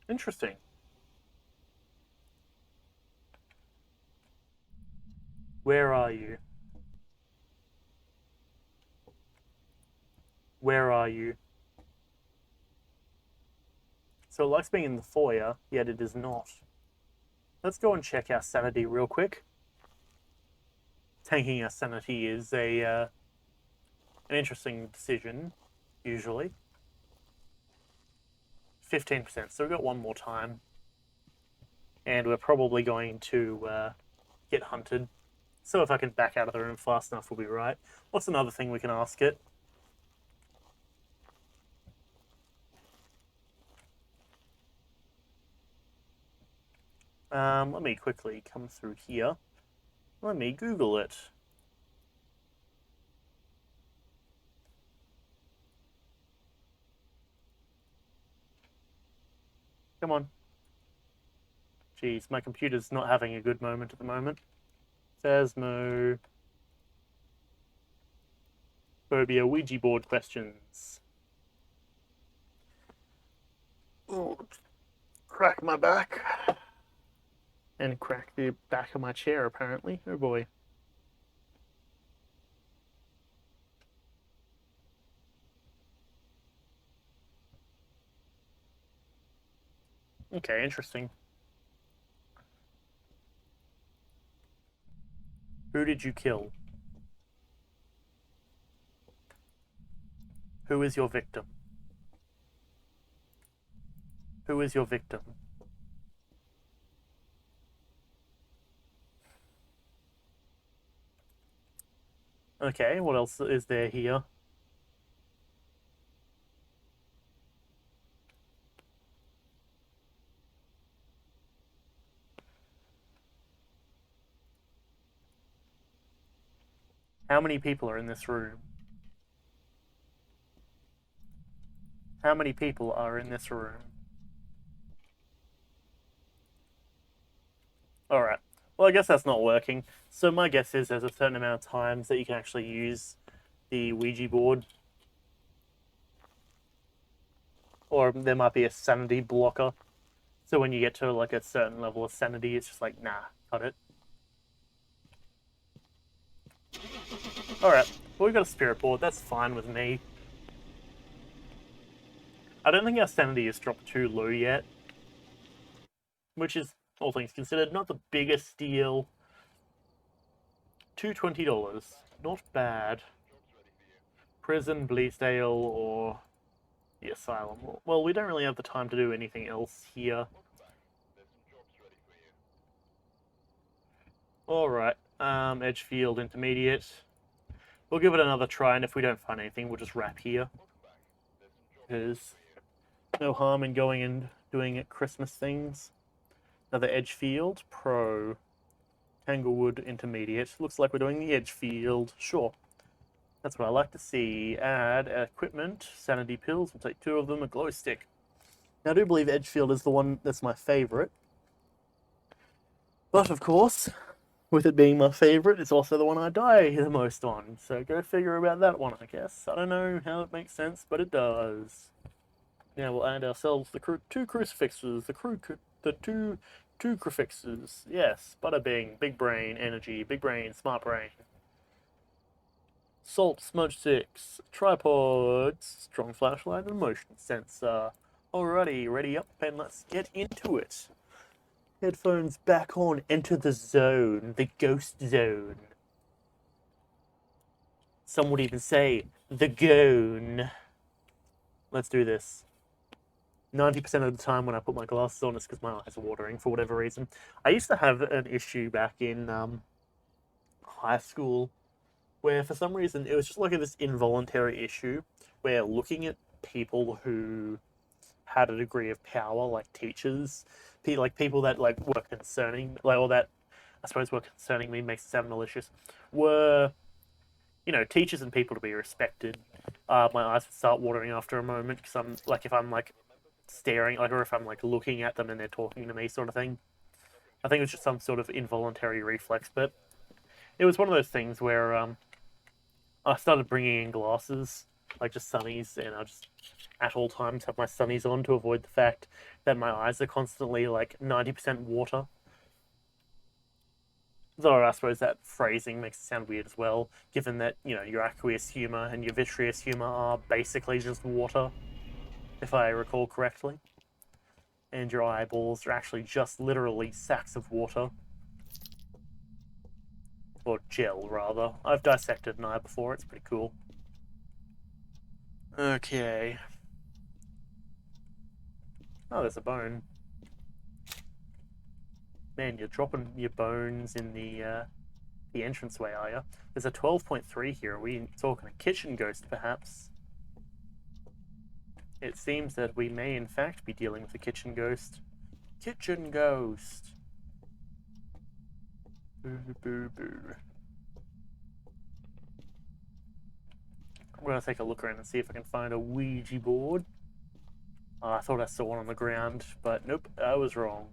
Interesting. Where are you? Where are you? So it likes being in the foyer, yet it is not. Let's go and check our sanity real quick. Tanking our sanity is an interesting decision, usually. 15%, so we've got one more time. And we're probably going to get hunted. So if I can back out of the room fast enough, we'll be right. What's another thing we can ask it? Let me quickly come through here. Let me Google it. Come on. Jeez, my computer's not having a good moment at the moment. Phasmophobia Ouija board questions. Oh, crack my back. And crack the back of my chair, apparently. Oh boy. Okay, interesting. Who did you kill? Who is your victim? Who is your victim? Okay, what else is there here? How many people are in this room? How many people are in this room? Alright. Well, I guess that's not working. So my guess is there's a certain amount of times that you can actually use the Ouija board. Or there might be a sanity blocker. So when you get to like a certain level of sanity, it's just like, nah, cut it. Alright. Well, we've got a spirit board. That's fine with me. I don't think our sanity has dropped too low yet. Which is, all things considered, not the biggest deal. $220. Not bad. Prison, Bleasdale, or the asylum. Well, we don't really have the time to do anything else here. Alright, Edgefield Intermediate. We'll give it another try, and if we don't find anything, we'll just wrap here. There's no harm in going and doing Christmas things. Another Edgefield, Pro. Tanglewood Intermediate. Looks like we're doing the Edgefield. Sure. That's what I like to see. Add equipment, sanity pills. We'll take 2 of them, a glow stick. Now, I do believe Edgefield is the one that's my favourite. But, of course, with it being my favourite, it's also the one I die the most on. So go figure about that one, I guess. I don't know how it makes sense, but it does. Now we'll add ourselves the 2 crucifixes. The two crucifixes. Yes, bada bing. Big brain, energy. Big brain, smart brain. Salt, smudge 6. Tripods. Strong flashlight and motion sensor. Alrighty, ready up and let's get into it. Headphones back on. Enter the zone. The ghost zone. Some would even say, the gone. Let's do this. 90% of the time when I put my glasses on, it's because my eyes are watering for whatever reason. I used to have an issue back in high school where for some reason it was just like this involuntary issue where looking at people who had a degree of power, like teachers, like people that like were concerning, like or that I suppose were concerning me, makes it sound malicious, were, you know, teachers and people to be respected. My eyes would start watering after a moment because I'm like, if I'm like staring, like, or if I'm like looking at them and they're talking to me, sort of thing. I think it was just some sort of involuntary reflex, but it was one of those things where I started bringing in glasses, like just sunnies, and I just at all times have my sunnies on to avoid the fact that my eyes are constantly like 90% water. Though I suppose that phrasing makes it sound weird as well, given that, you know, your aqueous humor and your vitreous humor are basically just water, if I recall correctly. And your eyeballs are actually just literally sacks of water. Or gel, rather. I've dissected an eye before, it's pretty cool. Okay. Oh, there's a bone. Man, you're dropping your bones in the entranceway, are you? There's a 12.3 here. Are we talking a kitchen ghost, perhaps? It seems that we may, in fact, be dealing with a kitchen ghost. Kitchen ghost! Boo, boo, boo. I'm going to take a look around and see if I can find a Ouija board. Oh, I thought I saw one on the ground, but nope, I was wrong.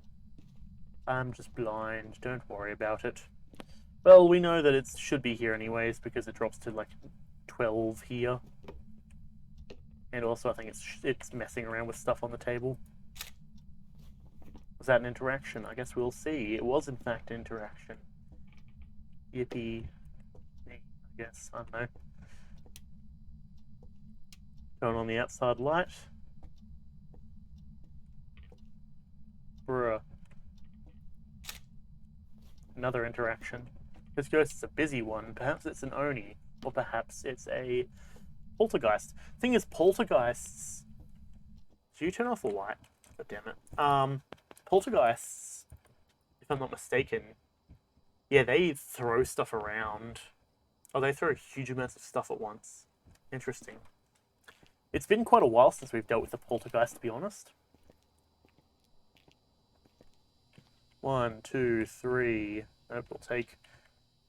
I'm just blind, don't worry about it. Well, we know that it should be here anyways, because it drops to like 12 here. And also I think it's messing around with stuff on the table. Was that an interaction? I guess we'll see. It was in fact interaction. Yippee. I guess, I don't know. Turn on the outside light. Bruh. Another interaction. This ghost is a busy one. Perhaps it's an Oni. Or perhaps it's a Poltergeist. Thing is, poltergeists... Did you turn off the light? God damn it. Poltergeists, if I'm not mistaken, yeah, they throw stuff around. Oh, they throw huge amounts of stuff at once. Interesting. It's been quite a while since we've dealt with the poltergeist, to be honest. 1, 2, 3. Nope,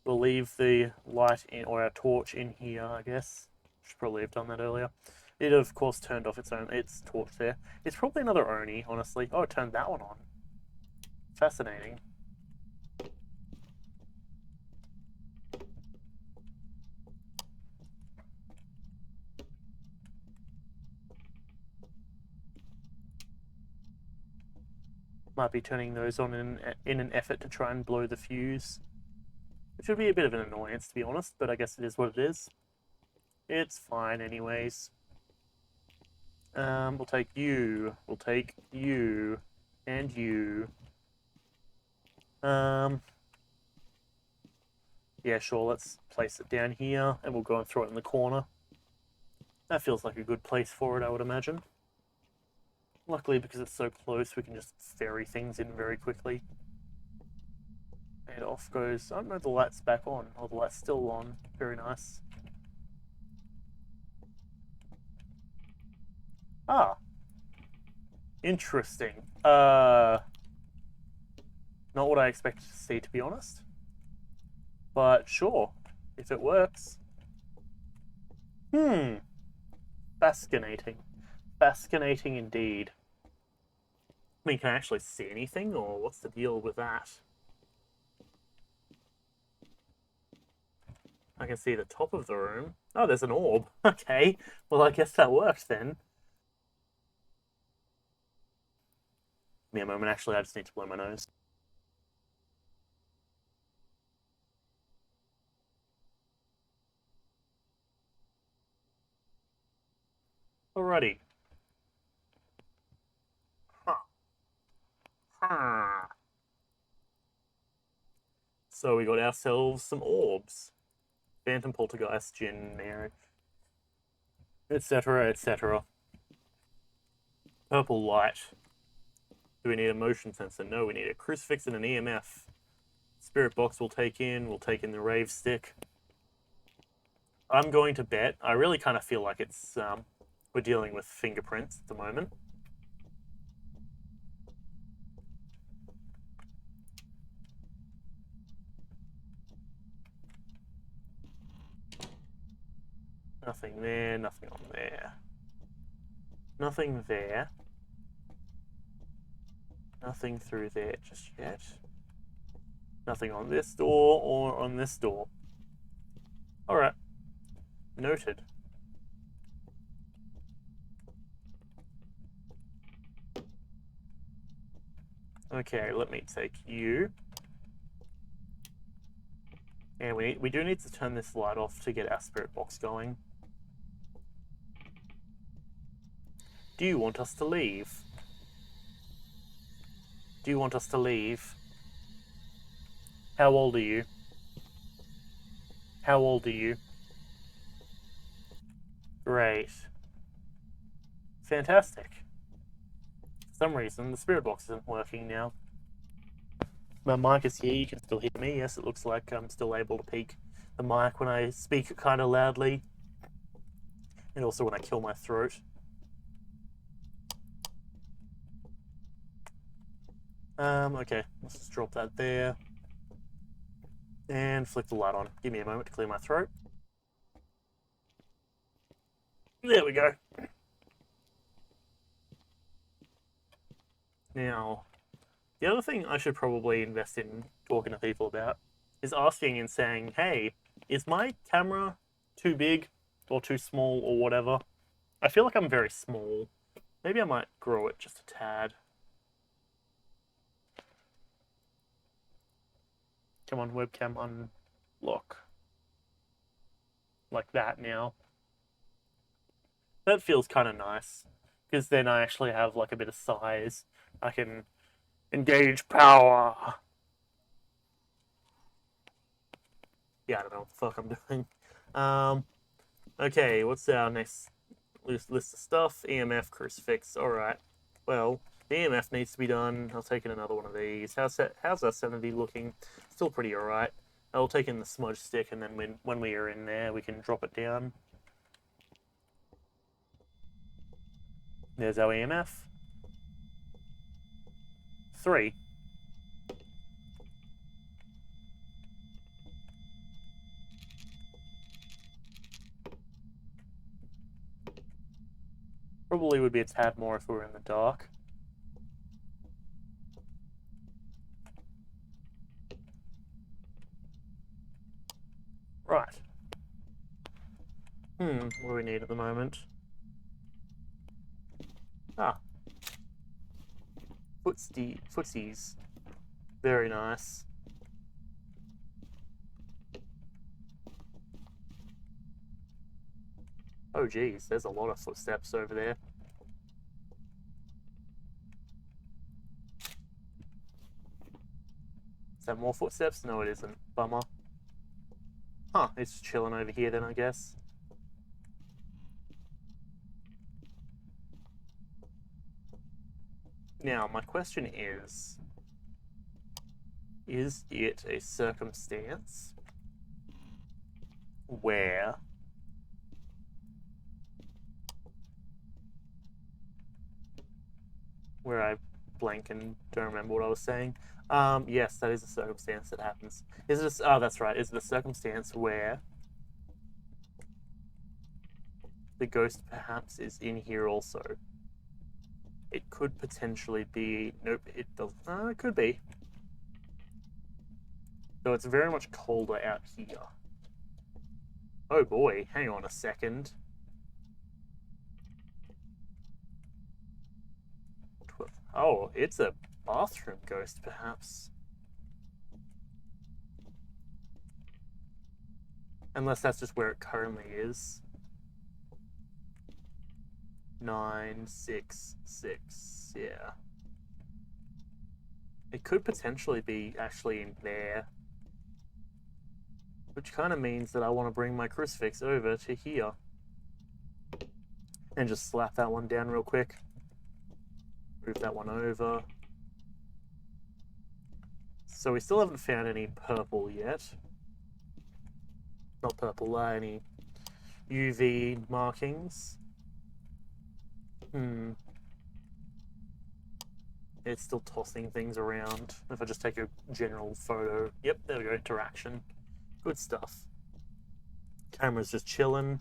we'll leave the light in, or our torch in here, I guess. Should probably have done that earlier. It, of course, turned off its torch there. It's probably another Oni, honestly. Oh, it turned that one on. Fascinating. Might be turning those on in an effort to try and blow the fuse. Which would be a bit of an annoyance, to be honest, but I guess it is what it is. It's fine anyways. We'll take you. We'll take you. And you. Yeah, sure, let's place it down here, and we'll go and throw it in the corner. That feels like a good place for it, I would imagine. Luckily, because it's so close, we can just ferry things in very quickly. And off goes... I don't know, the light's back on. Oh, the light's still on. Very nice. Ah. Interesting. Not what I expected to see, to be honest. But sure, if it works. Fascinating. Fascinating indeed. I mean, can I actually see anything, or what's the deal with that? I can see the top of the room. Oh, there's an orb. Okay, well, I guess that worked then. Give me a moment, actually, I just need to blow my nose. Alrighty. So we got ourselves some orbs. Phantom, Poltergeist, Djinn, Mary, etc., etc. Purple light. Do we need a motion sensor? No, we need a crucifix and an EMF. Spirit box we'll take in the rave stick. I'm going to bet. I really kind of feel like it's we're dealing with fingerprints at the moment. Nothing there, nothing on there. Nothing there. Nothing through there just yet. Nothing on this door or on this door. Alright. Noted. Okay, let me take you. And we do need to turn this light off to get our spirit box going. Do you want us to leave? Do you want us to leave? How old are you? How old are you? Great. Fantastic. For some reason, the spirit box isn't working now. My mic is here, you can still hear me. Yes, it looks like I'm still able to peak the mic when I speak kind of loudly. And also when I kill my throat. Okay, let's just drop that there. And flick the light on. Give me a moment to clear my throat. There we go. Now, the other thing I should probably invest in talking to people about is asking and saying, hey, is my camera too big or too small or whatever? I feel like I'm very small. Maybe I might grow it just a tad. Come on, webcam unlock. Like that now. That feels kind of nice. Because then I actually have like a bit of size. I can engage power. Yeah, I don't know what the fuck I'm doing. Okay, what's our next list of stuff? EMF, crucifix. Alright. Well, the EMF needs to be done. I'll take in another one of these. How's our sanity looking? Still pretty alright. I'll take in the smudge stick, and then when we are in there, we can drop it down. There's our EMF. 3. Probably would be a tad more if we were in the dark. Right. What do we need at the moment? Ah. Footsies. Very nice. Oh geez, there's a lot of footsteps over there. Is that more footsteps? No, it isn't. Bummer. Huh, it's just chilling over here then, I guess. Now, my question is it a circumstance where I blank and don't remember what I was saying? Yes, that is a circumstance that happens. Is it oh, that's right. Is it a circumstance where the ghost perhaps is in here also? It could potentially be... Nope, it doesn't. It could be. Though it's very much colder out here. Oh boy, hang on a second. Oh, it's a bathroom ghost, perhaps. Unless that's just where it currently is. 966, yeah. It could potentially be actually in there. Which kind of means that I want to bring my crucifix over to here. And just slap that one down real quick. Move that one over. So we still haven't found any purple yet. Not purple, any UV markings. It's still tossing things around. If I just take a general photo. Yep, there we go, interaction. Good stuff. Camera's just chilling.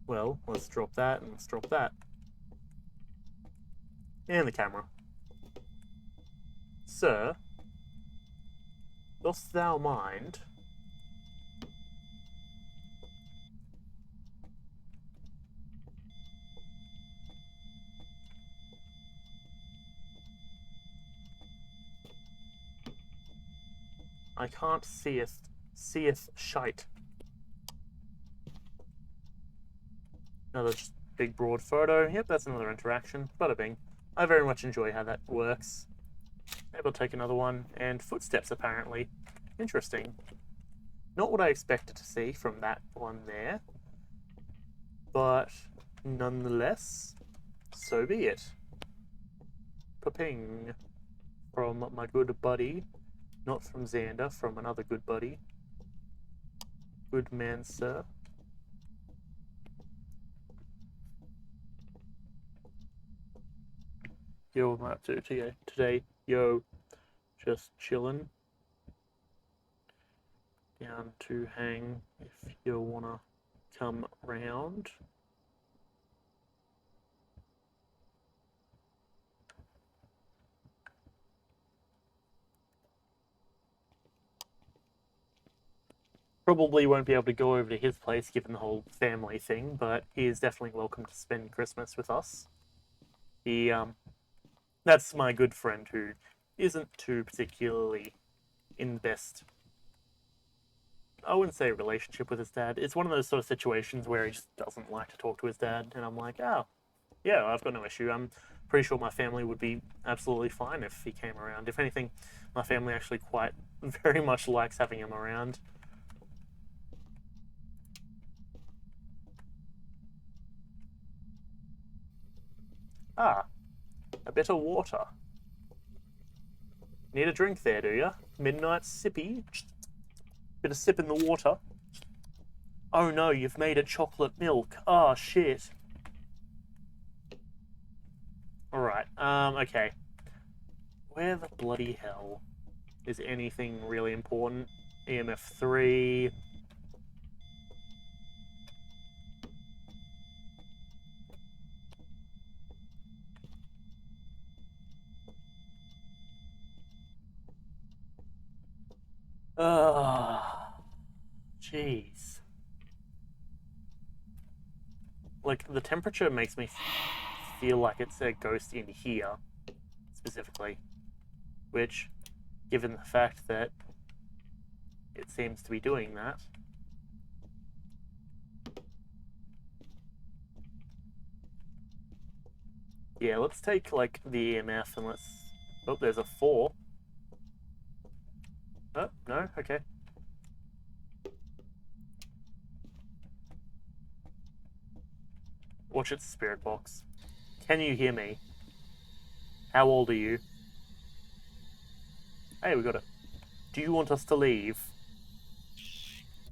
Well, let's drop that and let's drop that. And the camera. Sir, dost thou mind? I can't seeth shite. Another just big broad photo. Yep, that's another interaction. Bada bing. I very much enjoy how that works. Maybe I'll take another one. And footsteps, apparently. Interesting. Not what I expected to see from that one there. But nonetheless, so be it. Paping from my good buddy. Not from Xander, from another good buddy. Good man, sir. Yo, what am I up to today? Yo, just chilling. Down to hang if you wanna come round. Probably won't be able to go over to his place given the whole family thing, but he is definitely welcome to spend Christmas with us. He, that's my good friend who isn't too particularly in the best, I wouldn't say relationship with his dad. It's one of those sort of situations where he just doesn't like to talk to his dad, and I'm like, oh, yeah, I've got no issue. pretty sure my family would be absolutely fine if he came around. If anything, my family actually quite very much likes having him around. Ah, a bit of water. Need a drink there, do ya? Midnight sippy. Bit of sip in the water. Oh no, you've made it chocolate milk. Oh shit. Alright, okay. Where the bloody hell is anything really important? EMF 3. Jeez. Like, the temperature makes me feel like it's a ghost in here, specifically. Which, given the fact that it seems to be doing that. Yeah, let's take, like, the EMF and let's... Oh, there's a 4. Oh, no? Okay. Watch its spirit box. Can you hear me? How old are you? Hey, we got it. Do you want us to leave?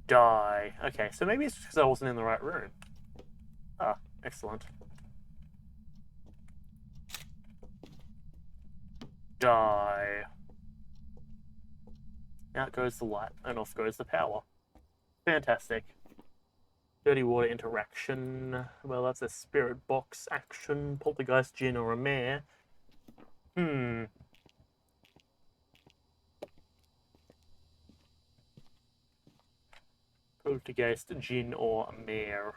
Die. Okay, so maybe it's just because I wasn't in the right room. Ah, excellent. Die. Out goes the light, and off goes the power. Fantastic. Dirty water interaction. Well, that's a spirit box action. Poltergeist, Djinn, or a mare. Poltergeist, Djinn, or a mare.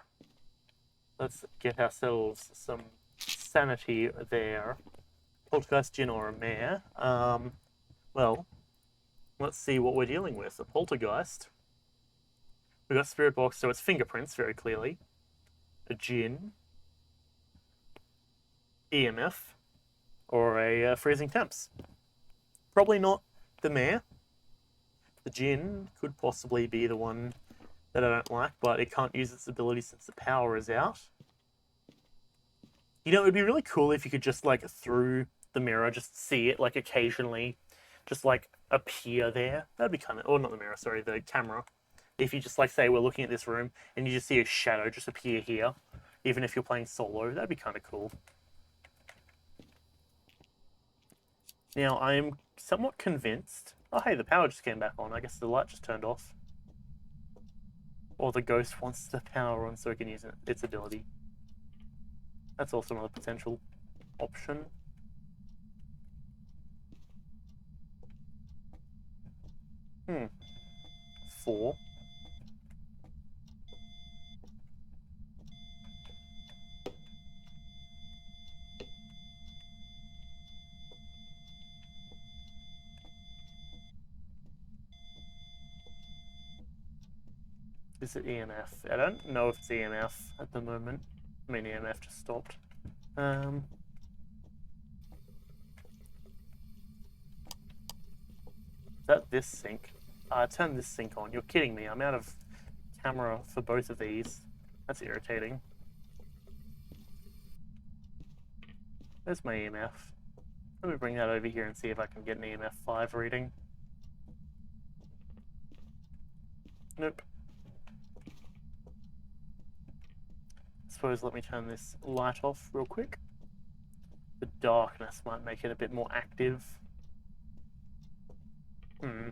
Let's get ourselves some sanity there. Poltergeist, Djinn, or a mare. Well, let's see what we're dealing with. A poltergeist. We've got spirit box, so it's fingerprints, very clearly. A Djinn. EMF. Or a freezing temps. Probably not the mare. The Djinn could possibly be the one that I don't like, but it can't use its ability since the power is out. You know, it'd be really cool if you could just, like, through the mirror, just see it, like, occasionally just, like, appear there. That'd be kind of... Or not the mirror, sorry, the camera. If you just, like, say we're looking at this room, and you just see a shadow just appear here, even if you're playing solo, that'd be kind of cool. Now, I'm somewhat convinced... Oh, hey, the power just came back on. I guess the light just turned off. Or the ghost wants the power on so it can use its ability. That's also another potential option. Hmm. 4. Is it EMF? I don't know if it's EMF at the moment. I mean, EMF just stopped. Is that this sync? Turn this sync on. You're kidding me. I'm out of camera for both of these. That's irritating. There's my EMF. Let me bring that over here and see if I can get an EMF 5 reading. Nope. Suppose let me turn this light off real quick. The darkness might make it a bit more active. Hmm.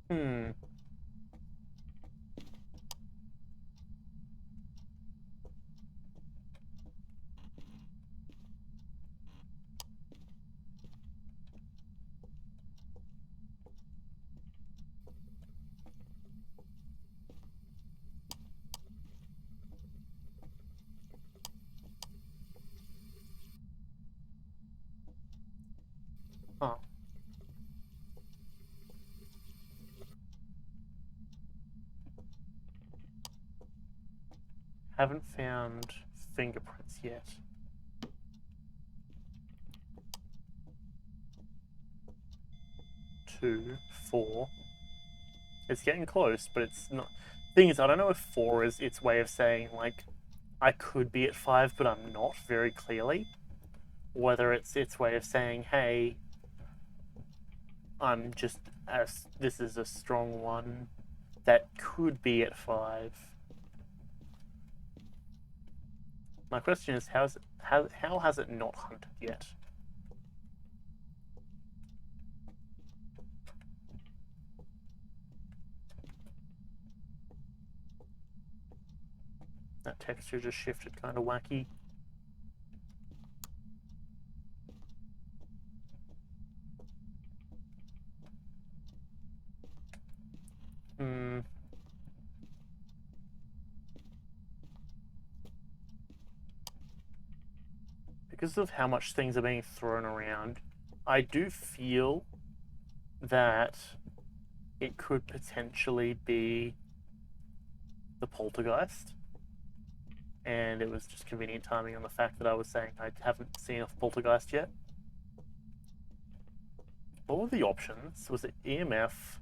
Hmm. Haven't found fingerprints yet. Two, 4. It's getting close, but it's not. Thing is, I don't know if 4 is its way of saying, like, I could be at 5, but I'm not very clearly. Whether it's its way of saying, hey, I'm just, as this is a strong one that could be at 5. My question is, how has it not hunted yet? That texture just shifted kind of wacky. Because of how much things are being thrown around, I do feel that it could potentially be the poltergeist. And it was just convenient timing on the fact that I was saying I haven't seen a poltergeist yet. What were the options? Was it EMF,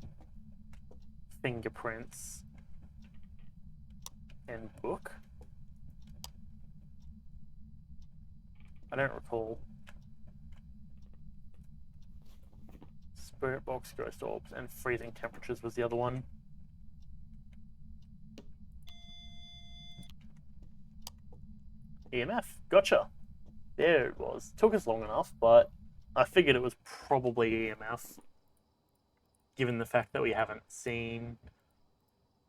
fingerprints, and book? I don't recall. Spirit box, ghost orbs, and freezing temperatures was the other one. EMF. Gotcha. There it was. Took us long enough, but I figured it was probably EMF, given the fact that we haven't seen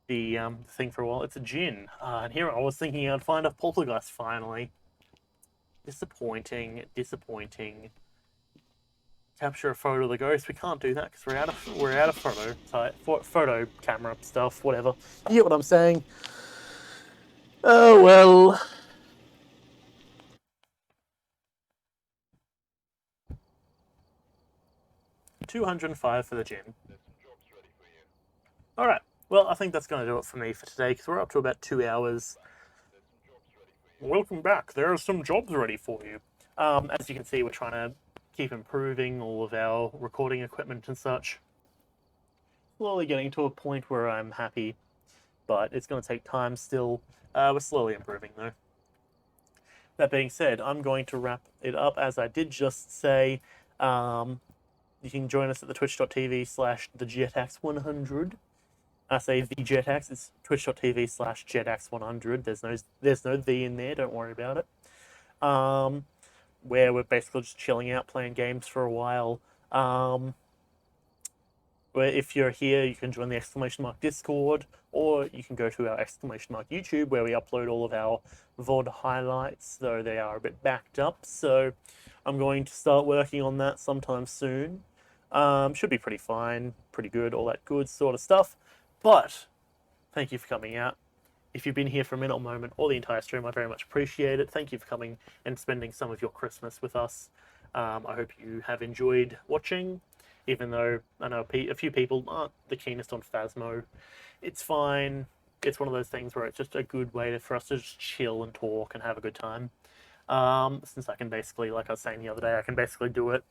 the thing for a while. It's a djinn. And here I was thinking I'd find a poltergeist finally. Disappointing. Disappointing. Capture a photo of the ghost. We can't do that because we're out of photo camera stuff. Whatever. You get what I'm saying? Oh well. $205 for the djinn. All right. Well, I think that's going to do it for me for today because we're up to about 2 hours. Welcome back. There are some jobs ready for you. As you can see, we're trying to keep improving all of our recording equipment and such. Slowly getting to a point where I'm happy, but it's going to take time still. We're slowly improving though. That being said, I'm going to wrap it up as I did just say. You can join us at the twitch.tv/thejetax100. I say the Jetax, it's twitch.tv/jetax100. There's no the in there, don't worry about it. Where we're basically just chilling out, playing games for a while. Where if you're here, you can join the !mark Discord, or you can go to our !mark YouTube, where we upload all of our VOD highlights, though they are a bit backed up. So I'm going to start working on that sometime soon. Should be pretty fine, pretty good, all that good sort of stuff. But thank you for coming out. If you've been here for a minute or moment or the entire stream, I very much appreciate it. Thank you for coming and spending some of your Christmas with us. I hope you have enjoyed watching, even though I know a few people aren't the keenest on Phasmo. It's fine. It's one of those things where it's just a good way for us to just chill and talk and have a good time. Since I can basically, like I was saying the other day, I can basically do it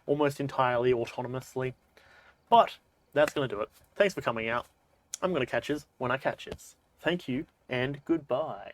almost entirely autonomously. But that's going to do it. Thanks for coming out. I'm going to catch yous when I catch yous. Thank you, and goodbye.